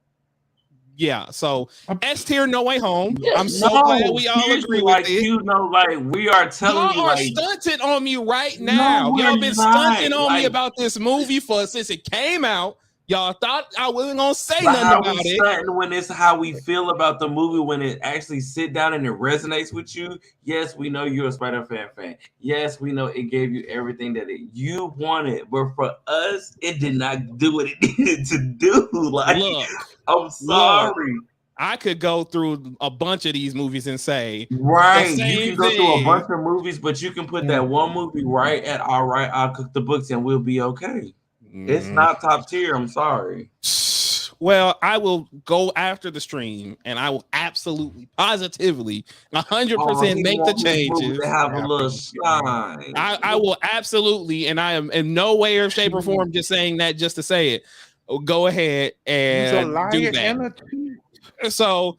Yeah, so S tier, No Way Home. I'm so No, glad we all seriously, agree like with it. you know, like we are telling Y'all you, are like stunting on me right now. we're Y'all been not. stunting on me Like, about this movie since it came out. Y'all thought I wasn't gonna say but nothing how about we it. stunting when it's how we feel about the movie when it actually sit down and it resonates with you. Yes, we know you're a Spider-Man fan. Yes, we know it gave you everything that you wanted, but for us, it did not do what it needed to do. Like, Look, I'm sorry. I could go through a bunch of these movies and say Right, the you same can go through a thing. bunch of movies, but you can put that one movie right at all right. I'll cook the books and we'll be okay. It's not top tier. I'm sorry. Well, I will go after the stream, and I will absolutely, positively, 100% make the changes. To have a little shine. I will absolutely, and I am in no way or shape or form just saying that just to say it. Go ahead and do that. So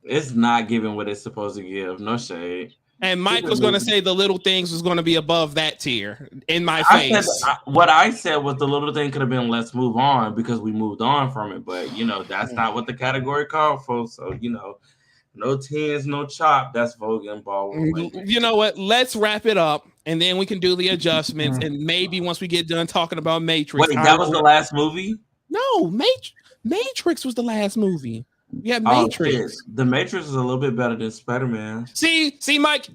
it's not giving what it's supposed to give. No shade. And Mike was going to say the little things was going to be above that tier in my face. What I said was the little thing could have been let's move on because we moved on from it. But, you know, that's not what the category called for. So, you know, no tens, no chop. That's Vogue and Baldwin. You know what? Let's wrap it up and then we can do the adjustments. And maybe once we get done talking about Matrix. Wait, that was the last movie? No, Matrix was the last movie. Yeah, Matrix. The Matrix is a little bit better than Spider-Man. See, Mike.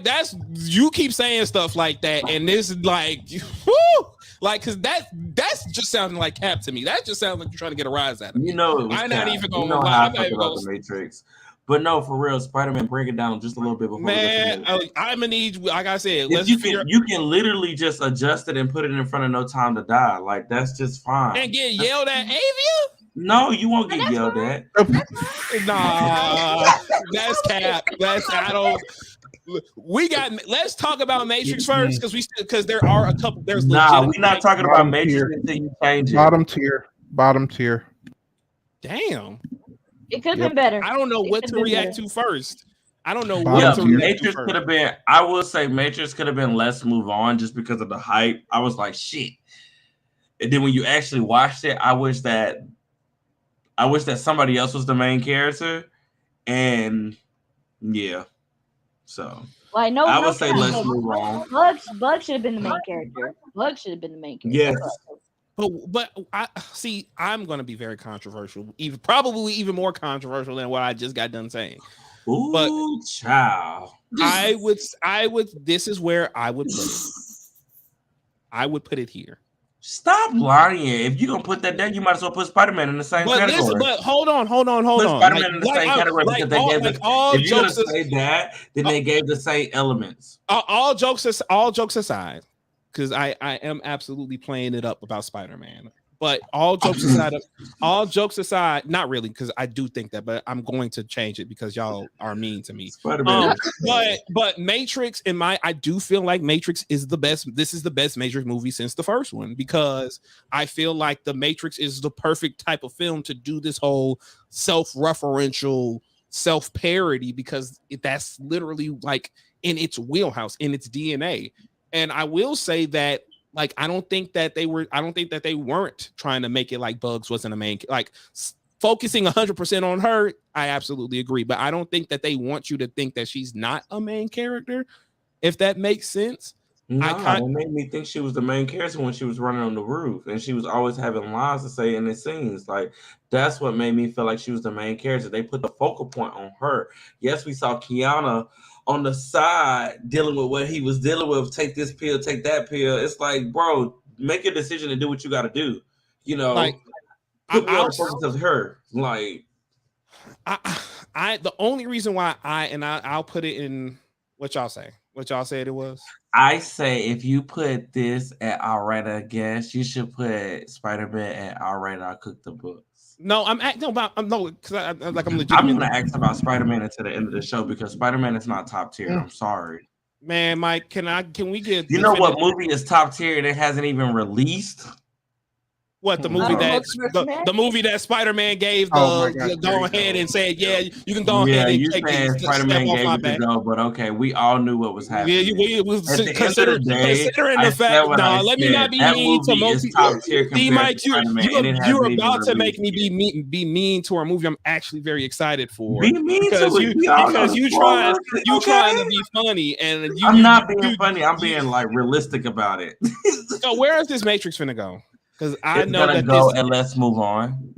That's you keep saying stuff like that, and this is like, whoo, like because that's just sounding like cap to me. That just sounds like you're trying to get a rise out of me. You know, it was I'm not even going to lie. I'm not even going to the Matrix. But no, for real, Spider-Man, break it down just a little bit before. Man, I'm gonna need, like I said, you can literally just adjust it and put it in front of No Time to Die. Like that's just fine. And get yelled at, Avia. No, you won't get yelled at. Nah, that's cap. I don't. Let's talk about Matrix first because there are a couple. We're not talking about Matrix until you change it. Bottom tier. Damn. It could have been better. I don't know what to react to first. I don't know what to Matrix could have been. I will say Matrix could have been Let's Move On just because of the hype. I was like, shit. And then when you actually watched it, I wish that somebody else was the main character. And yeah. So I would say Let's Move On. Bug should have been the main character. Yes. But I see. I'm going to be very controversial, probably even more controversial than what I just got done saying. Ooh, but child, I would. This is where I would put it. I would put it here. Stop lying. If you're gonna put that there, you might as well put Spider-Man in the same But category. listen, but hold on. Put Spider-Man in the same category because they gave like all if you're gonna jokes say that, then they gave the same elements. All jokes aside, because I am absolutely playing it up about Spider-Man. But all jokes aside, not really, because I do think that, but I'm going to change it because y'all are mean to me. Spider-Man. But Matrix, I do feel like Matrix is the best. This is the best Matrix movie since the first one, because I feel like the Matrix is the perfect type of film to do this whole self-referential, self-parody, because that's literally like in its wheelhouse, in its DNA. And I will say that, like, I don't think that they weren't trying to make it like Bugs wasn't a main, like focusing 100% on her. I absolutely agree, but I don't think that they want you to think that she's not a main character, if that makes sense. No, it made me think she was the main character when she was running on the roof, and she was always having lines to say in the scenes. Like, that's what made me feel like she was the main character. They put the focal point on her. Yes, we saw Keanu on the side dealing with what he was dealing with. Take this pill, take that pill. It's like, bro, make a decision and do what you got to do. You know, like, put more focus of her. Like, I the only reason why I'll put it in what y'all say. What y'all said it was. I say if you put this at I'll write a guess, you should put Spider-Man at I'll write I'll cook the books. No, I'm legit. I'm gonna ask about Spider-Man until the end of the show because Spider-Man is not top tier. I'm sorry, man. Mike, can we get? You know what movie is top tier and it hasn't even released? What, the movie the movie that Spider-Man gave the go ahead and said, yeah, you can go ahead and you take saying Spider-Man gave it to go, but okay, we all knew what was happening. Yeah, considering the fact. No, let me not be mean to most people. Mike, you're about to make me be mean to our movie. I'm actually very excited for. Be mean because you trying to be funny, and I'm not being funny. I'm being like realistic about it. So where is this Matrix finna go? Because I know that and let's move on.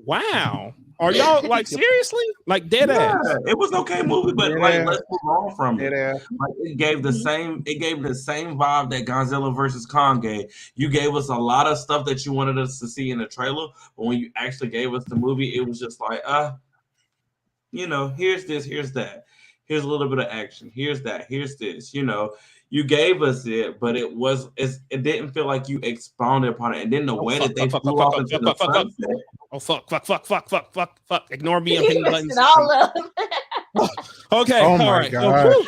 Wow, are y'all like seriously like dead ass? It was okay movie, but like let's move on from it. Like, it gave the same vibe that Godzilla versus Kong gave. You gave us a lot of stuff that you wanted us to see in the trailer, but when you actually gave us the movie, it was just like here's this, here's that, here's a little bit of action, here's that, here's this, You gave us it, but it didn't feel like you expounded upon it. And then the way that they flew off into the sunset. Oh, fuck. Ignore me. I'm hitting buttons. All up. Okay. Oh, all my right. God.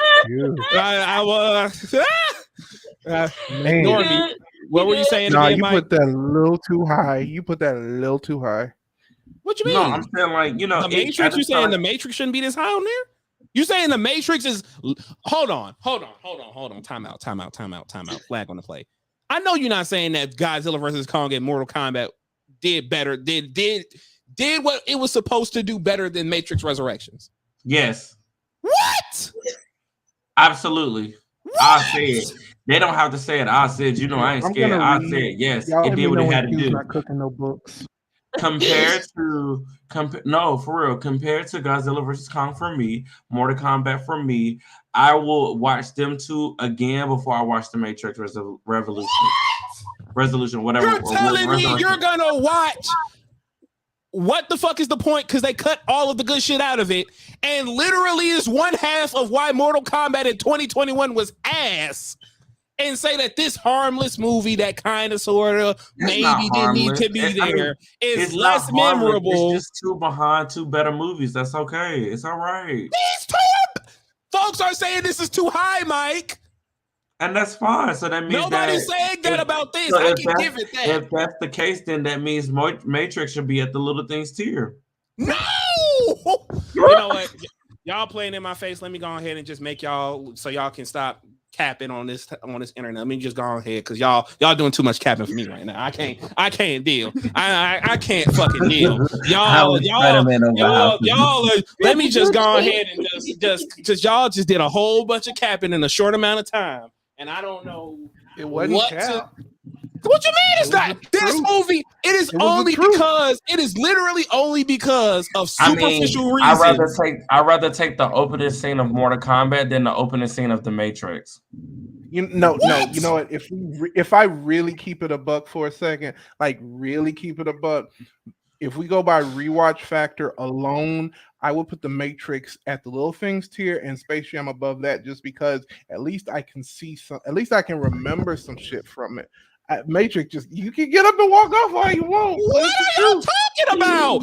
I was. Ignore me. What were you saying? No, again, you Mike? put that a little too high. What you mean? No, I'm saying like, the Matrix. You saying the Matrix shouldn't be this high on there? You saying the Matrix is? Hold on. Time out. Flag on the play. I know you're not saying that Godzilla versus Kong and Mortal Kombat did better. Did what it was supposed to do better than Matrix Resurrections? Yes. What? Absolutely. What? I said they don't have to say it. I said, I ain't scared. I said yes. It did what it had to do. Not cooking no books. Compared to Godzilla versus Kong for me, Mortal Kombat for me, I will watch them two again before I watch the Matrix Resolution, whatever. You're telling me you're gonna watch? What the fuck is the point? Because they cut all of the good shit out of it, and literally is one half of why Mortal Kombat in 2021 was ass. And say that this harmless movie that kind of sort of maybe didn't need to be there is less memorable. It's just two behind two better movies. That's okay. It's all right. These two folks are saying this is too high, Mike. And that's fine. So that means nobody's saying that about this. I can give it that. If that's the case, then that means Matrix should be at the little things tier. No! You know what? Y'all playing in my face. Let me go ahead and just make y'all so y'all can stop capping on this internet. Let me just go ahead because y'all doing too much capping for me right now. I can't deal. I can't fucking deal. Y'all. Let me just go ahead and just y'all just did a whole bunch of capping in a short amount of time, and I don't know it wasn't cap. What you mean it's not? This movie, it is literally only because of superficial reasons. I'd rather take the opening scene of Mortal Kombat than the opening scene of The Matrix. You know what? If I really keep it a buck for a second, like really keep it a buck, if we go by rewatch factor alone, I would put The Matrix at the little things tier and Space Jam above that, just because at least I can see some, at least I can remember some shit from it. Matrix, just you can get up and walk off all you want. What are y'all talking about?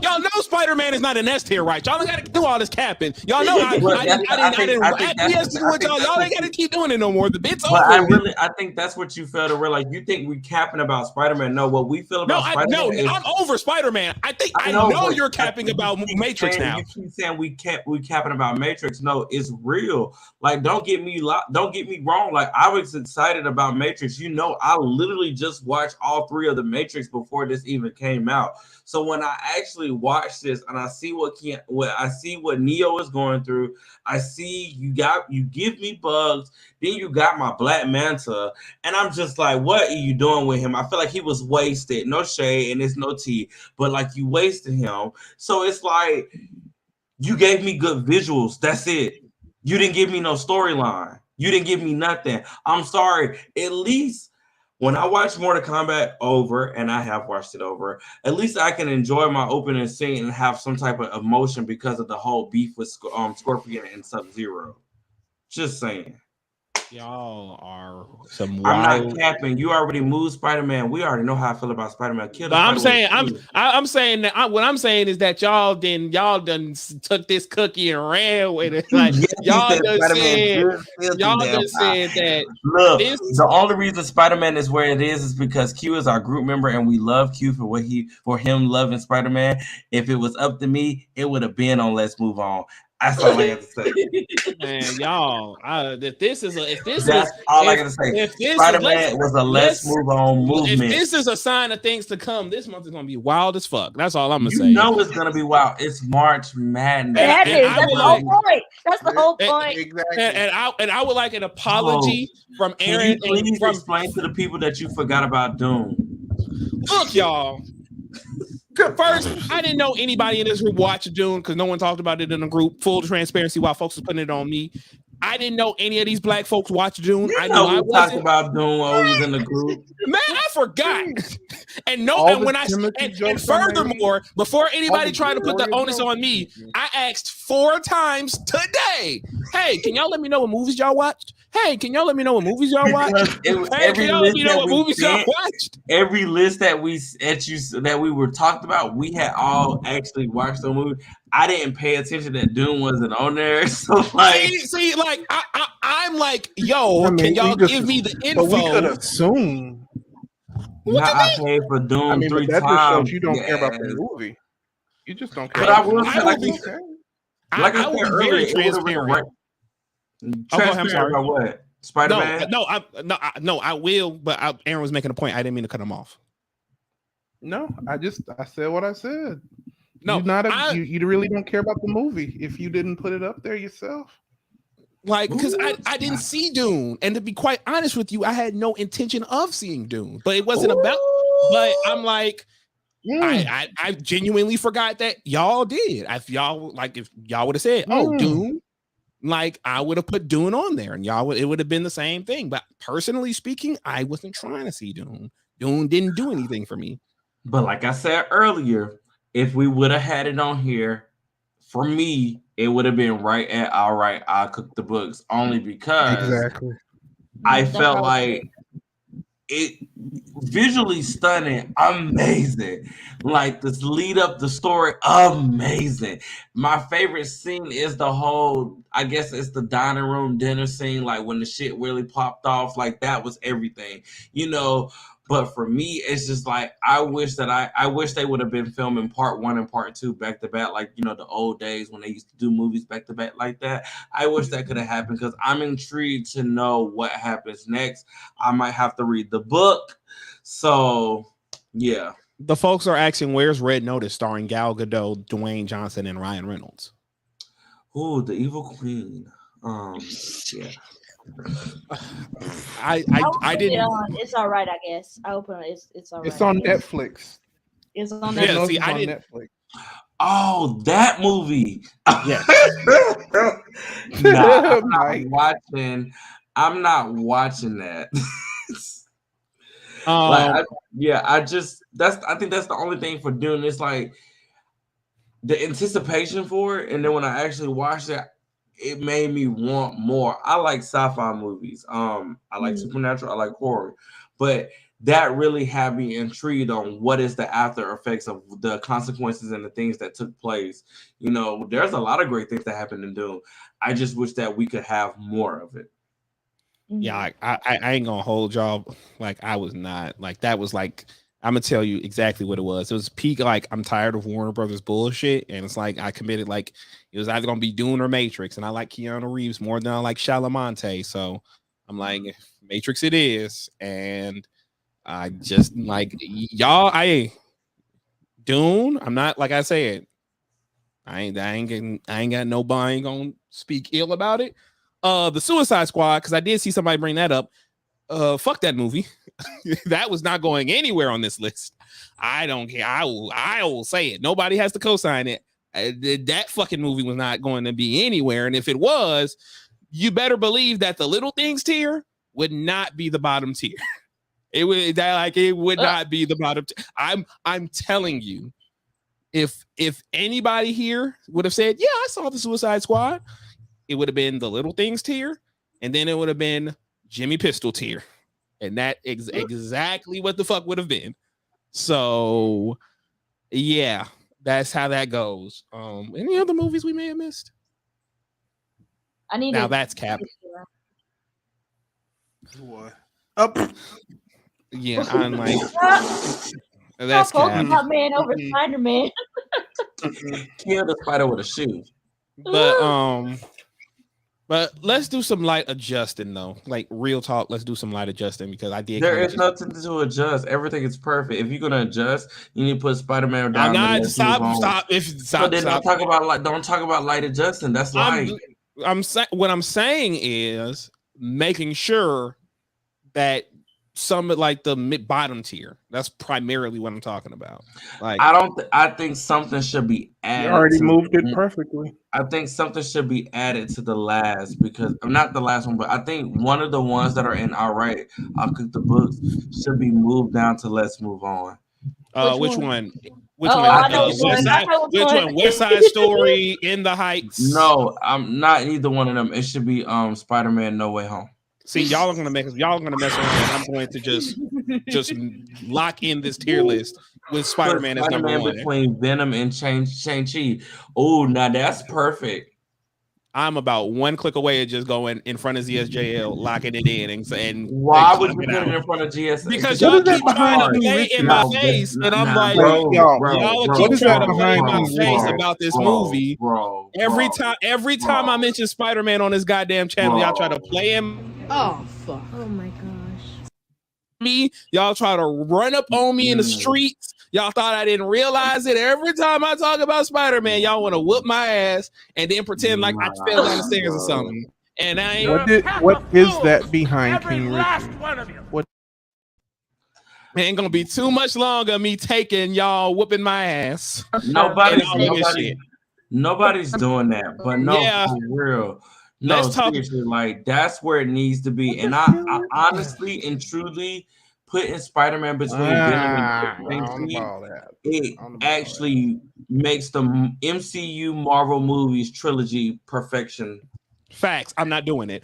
Y'all know Spider-Man is not an S tier, right? Y'all ain't got to do all this capping. Y'all know I didn't acquiesce to what y'all ain't got to keep doing it no more. The bit's over. I think that's what you fail to realize. You think we capping about Spider-Man? No, what we feel about Spider-Man. I'm over Spider-Man. I know you're capping about Matrix now. You keep saying we capping about Matrix. No, it's real. Like, don't get me wrong. Like, I was excited about Matrix. You know, I literally just watched all 3 of the Matrix before this even came out. So when I actually watch this and I see what Neo is going through, I see you give me Bugs, then you got my Black Manta, and I'm just like, what are you doing with him? I feel like he was wasted. No shade and it's no tea, but like you wasted him. So it's like you gave me good visuals. That's it. You didn't give me no storyline. You didn't give me nothing. I'm sorry. At least when I watch Mortal Kombat over, and I have watched it over, at least I can enjoy my opening scene and have some type of emotion because of the whole beef with Scorpion and Sub-Zero. Just saying. Y'all are some wild. I'm not capping. You already moved Spider-Man. We already know how I feel about Spider-Man. I'm saying that what I'm saying is that y'all done took this cookie and ran with it. Like y'all done said that. Look, the only reason Spider-Man is where it is because Q is our group member and we love Q for him loving Spider-Man. If it was up to me, it would have been on Let's Move On. That's all I have to say. Man, y'all, I gotta say. Spider-Man was a Let's Move On movement. If this is a sign of things to come, this month is gonna be wild as fuck. That's all I'm gonna say. You know it's gonna be wild. It's March Madness. That's the whole point. That's the whole point. Exactly. And I would like an apology from Aaron. Can you please explain to the people that you forgot about Dune? Look, y'all. First, I didn't know anybody in this group watched Dune because no one talked about it in the group. Full transparency, while folks was putting it on me. I didn't know any of these black folks watched Dune. I know I talked about Dune while we was in the group. Man, I forgot. And furthermore, before anybody tried to put the onus on me, I asked 4 times today. Hey, can y'all let me know what movies y'all watched? Hey, can y'all let me know what movies y'all watched? Every list that we were talked about, we had all actually watched the movie. I didn't pay attention that Dune wasn't on there. So like, I'm like, yo, can y'all give me the info? But we could assume. I paid for Dune 3 that times. Just shows you don't care about the movie. You just don't care. But I will say, like I said earlier, very transparent. I'm sorry. About what? Spider-Man? No, I will. But Aaron was making a point. I didn't mean to cut him off. No, I said what I said. No, you really don't care about the movie if you didn't put it up there yourself. Like, because I didn't see Dune, and to be quite honest with you, I had no intention of seeing Dune, but it wasn't about. But I'm like, I genuinely forgot that y'all did. If y'all would have said, "Oh, Dune," like I would have put Dune on there, and it would have been the same thing. But personally speaking, I wasn't trying to see Dune. Dune didn't do anything for me. But like I said earlier, if we would have had it on here, for me, it would have been right at all right. I'll cook the books only because I felt like it visually stunning, amazing. Like this lead up the story, amazing. My favorite scene is the whole, I guess it's the dining room dinner scene, like when the shit really popped off, like that was everything, you know. But for me, it's just like I wish they would have been filming part 1 and part 2 back to back, like you know the old days when they used to do movies back to back like that. I wish that could have happened because I'm intrigued to know what happens next. I might have to read the book. So yeah. The folks are asking, "Where's Red Notice?" starring Gal Gadot, Dwayne Johnson, and Ryan Reynolds. Oh, the Evil Queen. Yeah. I didn't. It's all right, I guess. I open it. It's all right. It's on Netflix. It's on Netflix. Yeah, see, I didn't. Netflix. Oh, that movie. Yeah. Nah, I'm not watching. I'm not watching that. Um, I think that's the only thing for Dune. It's like the anticipation for it, and then when I actually watched it, it made me want more. I like sci-fi movies. I like supernatural. I like horror, but that really had me intrigued on what is the after effects of the consequences and the things that took place. You know, there's a lot of great things that happened in Dune. I just wish that we could have more of it. yeah, I ain't gonna hold y'all. Like I was not like that was like I'm gonna tell you exactly what it was. It was peak like I'm tired of Warner Brothers bullshit, and it's like I committed like it was either gonna be Dune or Matrix, and I like Keanu Reeves more than I like Shalamonte, so I'm like Matrix it is, and I just like y'all. Dune. I'm not like I said. I ain't got nobody. I ain't gonna speak ill about it. The Suicide Squad, because I did see somebody bring that up. Fuck that movie. That was not going anywhere on this list. I don't care. I will say it. Nobody has to co-sign it. That fucking movie was not going to be anywhere. And if it was, you better believe that the Little Things tier would not be the bottom tier. It would not be the bottom. I'm telling you, if anybody here would have said, yeah, I saw the Suicide Squad, it would have been the Little Things tier, and then it would have been Jimmy Pistol tier. And that is exactly what the fuck would have been. So yeah, that's how that goes. Any other movies we may have missed? Now that's Cap. What? Up. Yeah, I'm like that's Cap. Man over Spider-Man. Kill the spider with a shoe. But let's do some light adjusting though. Like real talk, let's do some light adjusting because I did. There is nothing to adjust. Everything is perfect. If you're gonna adjust, you need to put Spider-Man down. I'm not stop. Don't talk about light adjusting. That's light. What I'm saying is making sure that some like the bottom tier. That's primarily what I'm talking about. Like I think something should be added. You already moved it perfectly. I think something should be added to the last because not the last one, but I think one of the ones that are in All Right, I'll Cook the Books should be moved down to Let's Move On. Which one? Which one? West Side Story, In the Heights? No, I'm not either one of them. It should be Spider-Man No Way Home. See, y'all are gonna mess around. I'm going to just lock in this tier list with Spider-Man as number one. Between Venom and Shang-Chi. Oh, now that's perfect. I'm about one click away of just going in front of ZSJL, locking it in, and why would you put it in front of GS? Because y'all keep trying to play in my face, and I'm like, y'all keep trying to play in my face about this movie. Every time I mention Spider-Man on this goddamn channel, y'all try to play him. Oh fuck! Oh my gosh! Y'all try to run up on me in the streets. Y'all thought I didn't realize it. Every time I talk about Spider-Man, y'all want to whoop my ass and then pretend like I fell down the stairs or something. And I ain't. What is that behind King Richard? What? Ain't gonna be too much longer. Me taking y'all whooping my ass. Nobody's doing that. But no, for real. No, seriously, like that's where it needs to be. And I honestly and truly putting Spider-Man between Venom and Shang-Chi, it actually makes the MCU Marvel movies trilogy perfection. Facts. I'm not doing it.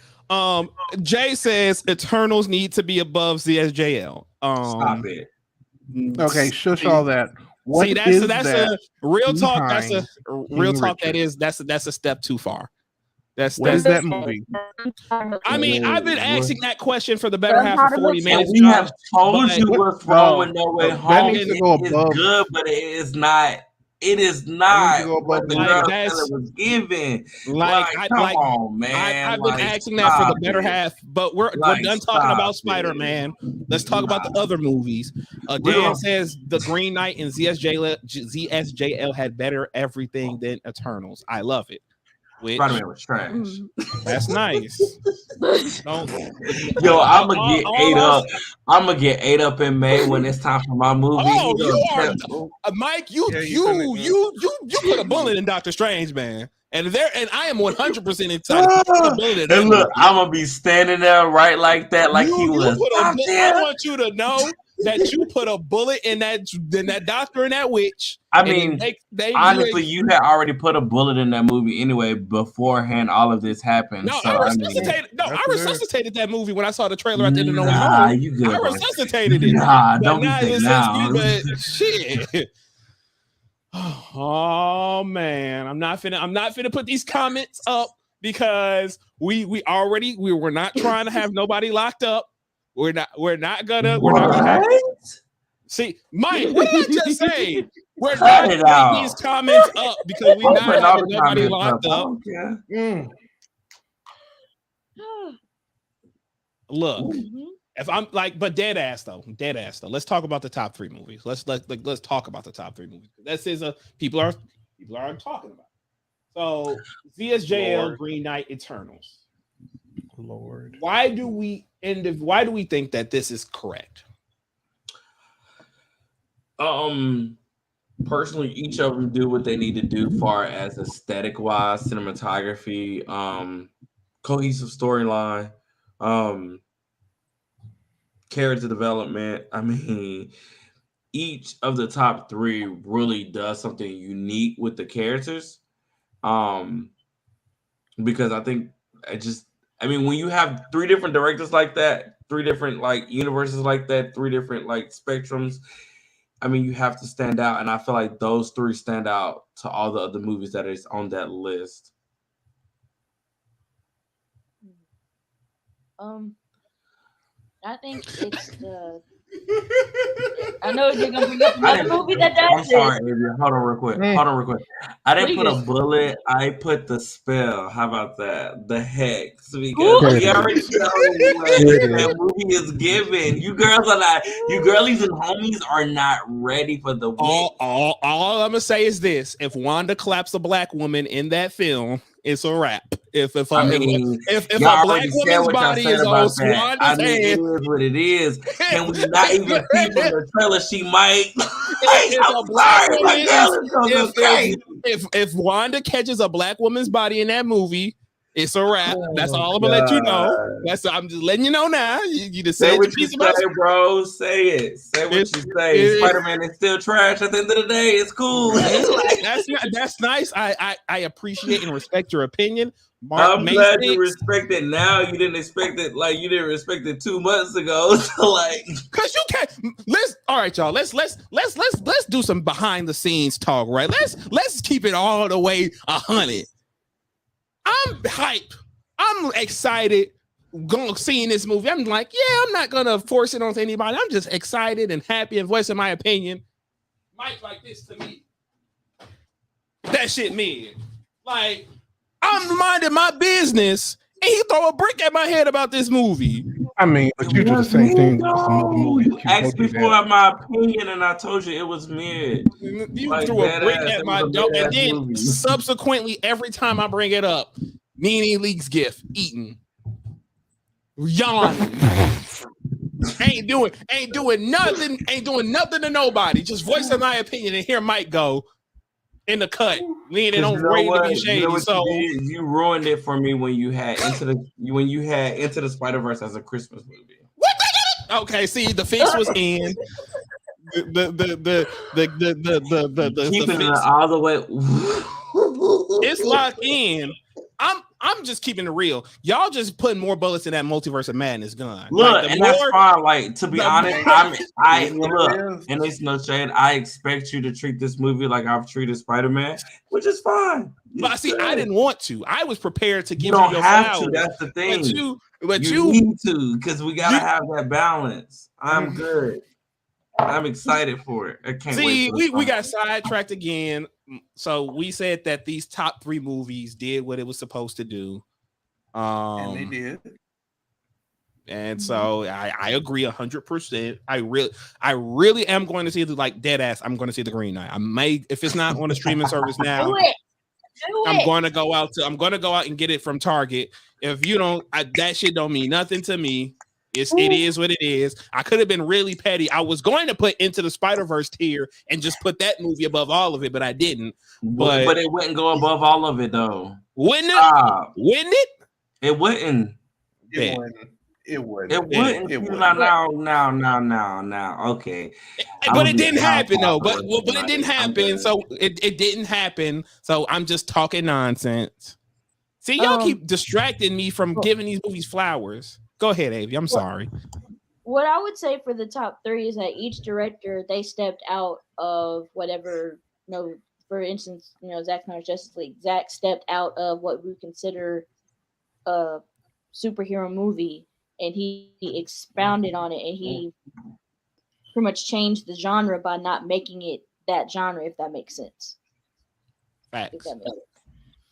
Jay says Eternals need to be above ZSJL. Stop it. Okay, shush all that. That's a real talk. That's a real talk. That's a step too far. That's that movie. I mean, I've been asking that question for the better half of 40 minutes. We have told you what's wrong with No Way Home. It is good, but it is not. It is not what the girl was given. Come on, man. I've been asking that for the better half, but we're done talking about Spider-Man. Let's talk about the other movies. Dan says The Green Knight and ZSJL had better everything than Eternals. I love it. Spider-Man was trash. That's nice. Yo, I'm gonna get ate up. I'm gonna get ate up in May when it's time for my movie. Mike, you put a bullet in Doctor Strange, man. And I am 100% excited to put a bullet in that And look, movie. I'm gonna be standing there right like that, like he was. I want you to know that you put a bullet in that doctor and that witch. I mean, honestly, you had already put a bullet in that movie anyway beforehand. All of this happened. No, so, I resuscitated that movie when I saw the trailer at the end of No Way Home. You good, I resuscitated it. Nah, don't be fake now. But shit. Oh man, I'm not finna put these comments up because we were not trying to have nobody locked up. We're not gonna see, Mike. What did I just say? We're not putting these comments up because we're not having nobody locked up. Look, if I'm like, but dead ass though. Let's talk about the top 3 movies. Let's talk about the top 3 movies. This is people are talking about. So CSJL, Lord. Green Knight, Eternals. Lord, why do we think that this is correct? Personally, each of them do what they need to do, far as aesthetic wise, cinematography, cohesive storyline, character development. I mean, each of the top 3 really does something unique with the characters. Because I think when you have 3 different directors like that, 3 different like universes like that, 3 different like spectrums, I mean, you have to stand out, and I feel like those 3 stand out to all the other movies that is on that list. I think it's the. I know you're gonna bring up another movie that does I'm sorry, Adrian. Hold on real quick. I didn't put a bullet. I put the spell. How about that? The hex. Because we already know that movie is given. You girls are not. You girlies and homies are not ready for the win. All I'm gonna say is this: if Wanda claps a black woman in that film, it's a wrap. If a black woman's body is on Wanda's head, it is what it is. Can we not even see from the trailer? She might. If Wanda catches a black woman's body in that movie, it's a wrap. That's all I'm gonna let you know. I'm just letting you know now. You just say what you say, bro. Say it. Say what you say. Spider-Man is still trash at the end of the day. It's cool. That's nice. I appreciate and respect your opinion. I'm glad you respect it now. You didn't expect it like you didn't respect it 2 months ago. So like, cause you can't. All right, y'all. Let's do some behind the scenes talk. Right. Let's keep it all the way 100. I'm hype. I'm excited seeing this movie. I'm like, yeah, I'm not gonna force it on anybody. I'm just excited and happy and voicing my opinion. Mike like this to me. That shit me. Like, I'm minding my business and he throw a brick at my head about this movie. I mean, but you do the same thing with some other movies. You asked me for my opinion and I told you it was mid. You like threw a brick at my dog, and then movie. Subsequently, every time I bring it up, Nene Leakes gift, eating, yawning, ain't doing nothing to nobody, just voicing my opinion, and here Mike go in the cut, leaning on ready to be shady. So you ruined it for me when you had Into the Spider-Verse as a Christmas movie. Okay, see, the fix was in. The keeping it all the way. It's locked in. I'm just keeping it real. Y'all just putting more bullets in that multiverse of madness gun. Look, and that's fine. Like, to be honest, I look, and it's no shade. I expect you to treat this movie like I've treated Spider-Man, which is fine. But see, I didn't want to. I was prepared to give you don't your have flowers. to. That's the thing. But you need to, because we gotta have that balance. I'm good. I'm excited for it. I can't wait. See, we got sidetracked again. So we said that these top 3 movies did what it was supposed to do. And they did. And so I agree 100%. I really am going to see the dead ass. I'm going to see the Green Knight. I may, if it's not on a streaming service now, Do it. I'm going to go out and get it from Target. If you don't, that shit don't mean nothing to me. It is what it is. I could have been really petty. I was going to put Into the Spider-Verse tier and just put that movie above all of it, but I didn't. But it wouldn't go above all of it though. Wouldn't it? Stop. Wouldn't it? It wouldn't. It wouldn't. It wouldn't. It wouldn't. It wouldn't. Now. Okay. But it didn't happen though. But it didn't happen. So it didn't happen. So I'm just talking nonsense. See, y'all keep distracting me from giving these movies flowers. Go ahead, Avi. I'm sorry. What I would say for the top 3 is that each director, they stepped out of whatever, for instance, Zack Snyder's Justice League. Zack stepped out of what we consider a superhero movie, and he expounded on it, and he pretty much changed the genre by not making it that genre, if that makes sense. Facts.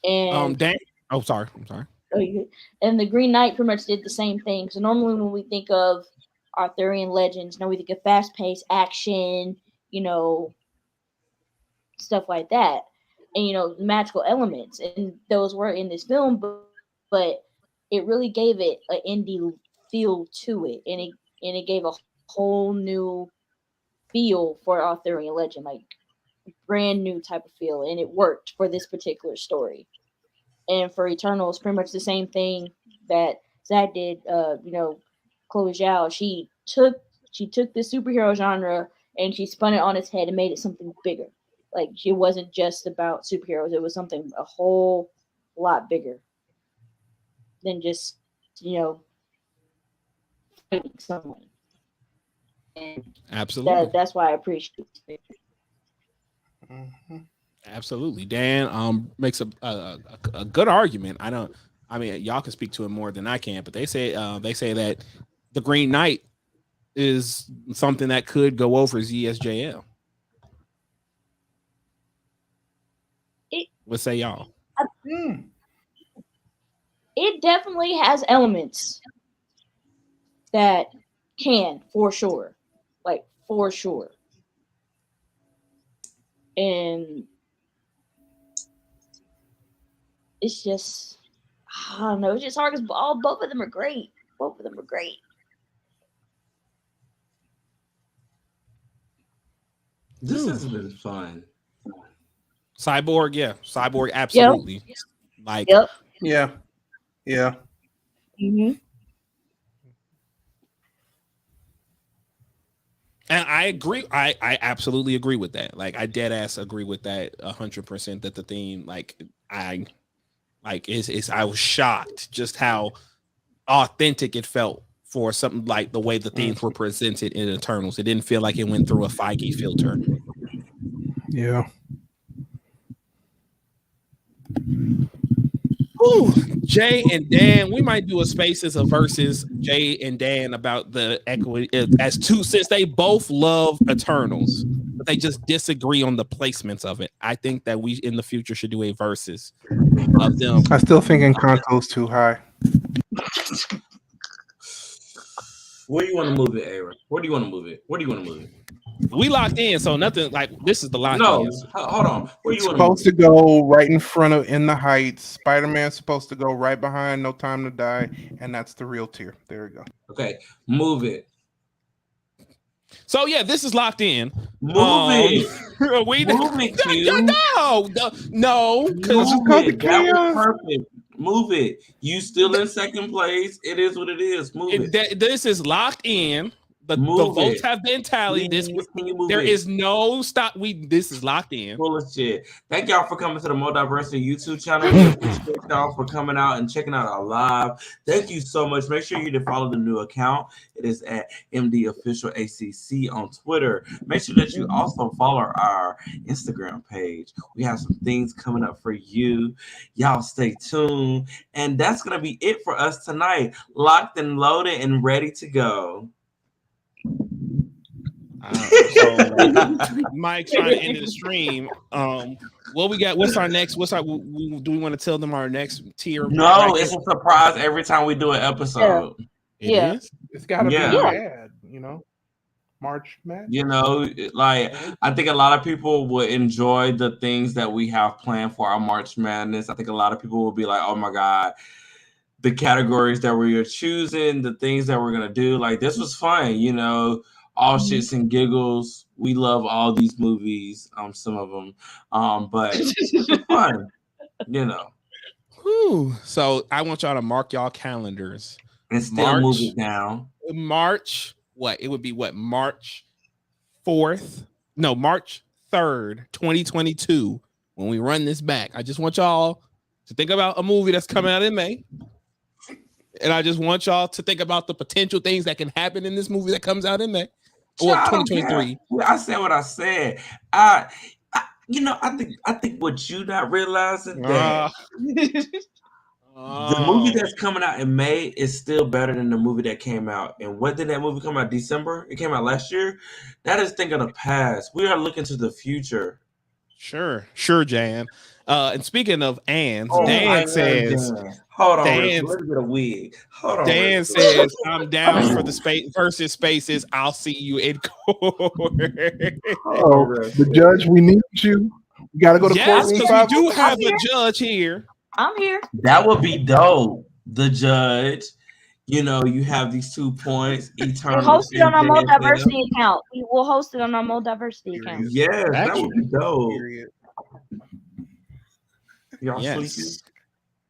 And Dan. Oh, sorry. I'm sorry. And the Green Knight pretty much did the same thing. So normally when we think of Arthurian legends, we think of fast-paced action, stuff like that, and magical elements, and those were in this film, but it really gave it an indie feel to it, and it gave a whole new feel for Arthurian legend, like brand new type of feel, and it worked for this particular story. And for Eternals, pretty much the same thing that Zach did. Chloe Zhao, she took the superhero genre and she spun it on its head and made it something bigger. Like, it wasn't just about superheroes; it was something a whole lot bigger than just fighting someone. And absolutely, that's why I appreciate it. Mm-hmm. Absolutely. Dan makes a good argument. I mean, y'all can speak to it more than I can, but they say that the Green Knight is something that could go over ZSJL. What say y'all? It definitely has elements that can, for sure. Like, for sure. And it's just, I don't know. It's just hard because both of them are great. Both of them are great. This has been fun. Cyborg, yeah. Cyborg, absolutely. Yep. Like, yep. Yeah. Yeah. Mm-hmm. And I agree. I absolutely agree with that. Like, I dead ass agree with that 100%. That the theme, I was shocked just how authentic it felt for something like the way the themes were presented in Eternals. It didn't feel like it went through a Feige filter. Yeah. Ooh, Jay and Dan, we might do a Spaces of Versus Jay and Dan about the equity as two, since they both love Eternals, but they just disagree on the placements of it. I think that we in the future should do a versus of them. I still think Encanto's too high. Where do you want to move it, Aaron? Where do you want to move it? We locked in, so nothing like this is the lock. No, hold on. Where It's you supposed to go right in front of In the Heights. Spider-Man's supposed to go right behind No Time to Die, and that's the real tier. There we go. Okay, move it. So yeah, this is locked in. Move it. We move it, no, because that was perfect. Move it. You still in second place. It is what it is. Move it. This is locked in. The votes have been tallied. There is no stop. This is locked in. Full of shit. Thank y'all for coming to the MulDiversity YouTube channel. We appreciate y'all for coming out and checking out our live. Thank you so much. Make sure you follow the new account. It is at MD Official ACC on Twitter. Make sure that you also follow our Instagram page. We have some things coming up for you. Y'all stay tuned. And that's gonna be it for us tonight. Locked and loaded and ready to go. So Mike's trying to end the stream. What we got? What's our next? Do we want to tell them our next tier? No, it's a surprise every time we do an episode. Yeah. It is? It's got to be bad, March Madness. I think a lot of people would enjoy the things that we have planned for our March Madness. I think a lot of people will be like, "Oh my God, the categories that we were choosing, the things that we're gonna do. Like this was fun, you know, all shits and giggles. We love all these movies, some of them, but it was fun, you know. Whew. So I want y'all to mark y'all calendars. And still move it down. March, what? It would be what? March 4th? No, March 3rd, 2022. When we run this back, I just want y'all to think about a movie that's coming out in May. And I just want y'all to think about the potential things that can happen in this movie that comes out in May. Or 2023. I said what I said. You know, I think what you not realizing that the movie that's coming out in May is still better than the movie that came out. And when did that movie come out? December? It came out last year. That is thinking of the past. We are looking to the future. Sure, Jan. And speaking of ands, Dan says, hold on, Dan, let's get a wig. Hold on. Dan says, I'm down for the space versus spaces. I'll see you in court. Oh, the judge, we need you. We gotta go to court. Yes, because we do have a judge here. I'm here. That would be dope. The judge. You know, you have these 2 points. Eternal. We'll host it on our MulDiversity account. We will host it on our MulDiversity account. Yes, that would be dope. Y'all sleepy?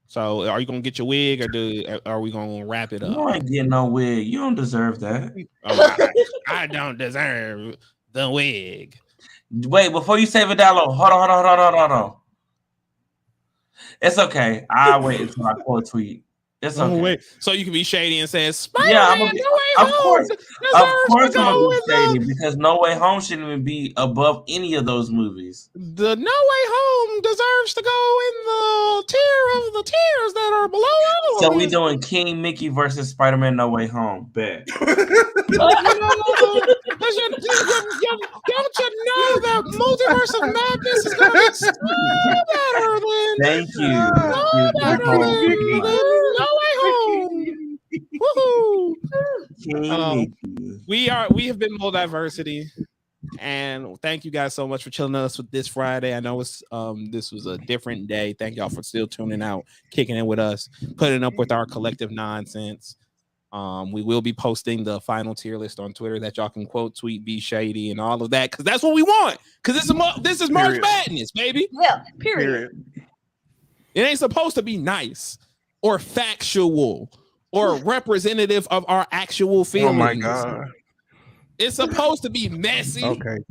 So, are you gonna get your wig, or are we gonna wrap it up? You ain't getting no wig. You don't deserve that. I don't deserve the wig. Wait, before you say Vidalo, hold on. It's okay. I'll wait until I quote tweet. It's okay. Wait. So you can be shady and say, I'm gonna be, of course I'm gonna be shady because No Way Home shouldn't even be above any of those movies. The No Way Home deserves to go in the tier of the tiers that are below all of So them. we doing King Mickey versus Spider-Man No Way Home. Bet. Don't you know that Multiverse of Madness is gonna be so better than Thank you. No Way Home. Woohoo! We have been MulDiversity, and thank you guys so much for chilling us with this Friday. I know it's this was a different day. Thank y'all for still tuning out, kicking in with us, putting up with our collective nonsense. We will be posting the final tier list on Twitter that y'all can quote, tweet, be shady, and all of that, because that's what we want. Because this is March Madness, baby. Yeah. Period. It ain't supposed to be nice or factual or representative of our actual feelings. Oh my God. It's supposed to be messy,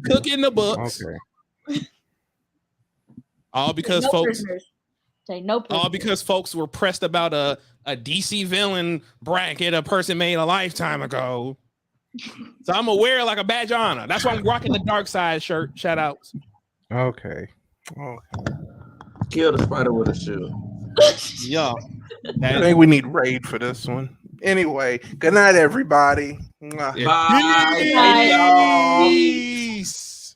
cooking the books. Okay. All because folks were pressed about a DC villain bracket a person made a lifetime ago. So I'm aware like a badge of honor. That's why I'm rocking the Dark Side shirt. Shout outs. Okay. Kill the spider with a shoe. Yeah. I think we need Raid for this one. Anyway, good night, everybody. Bye. Peace.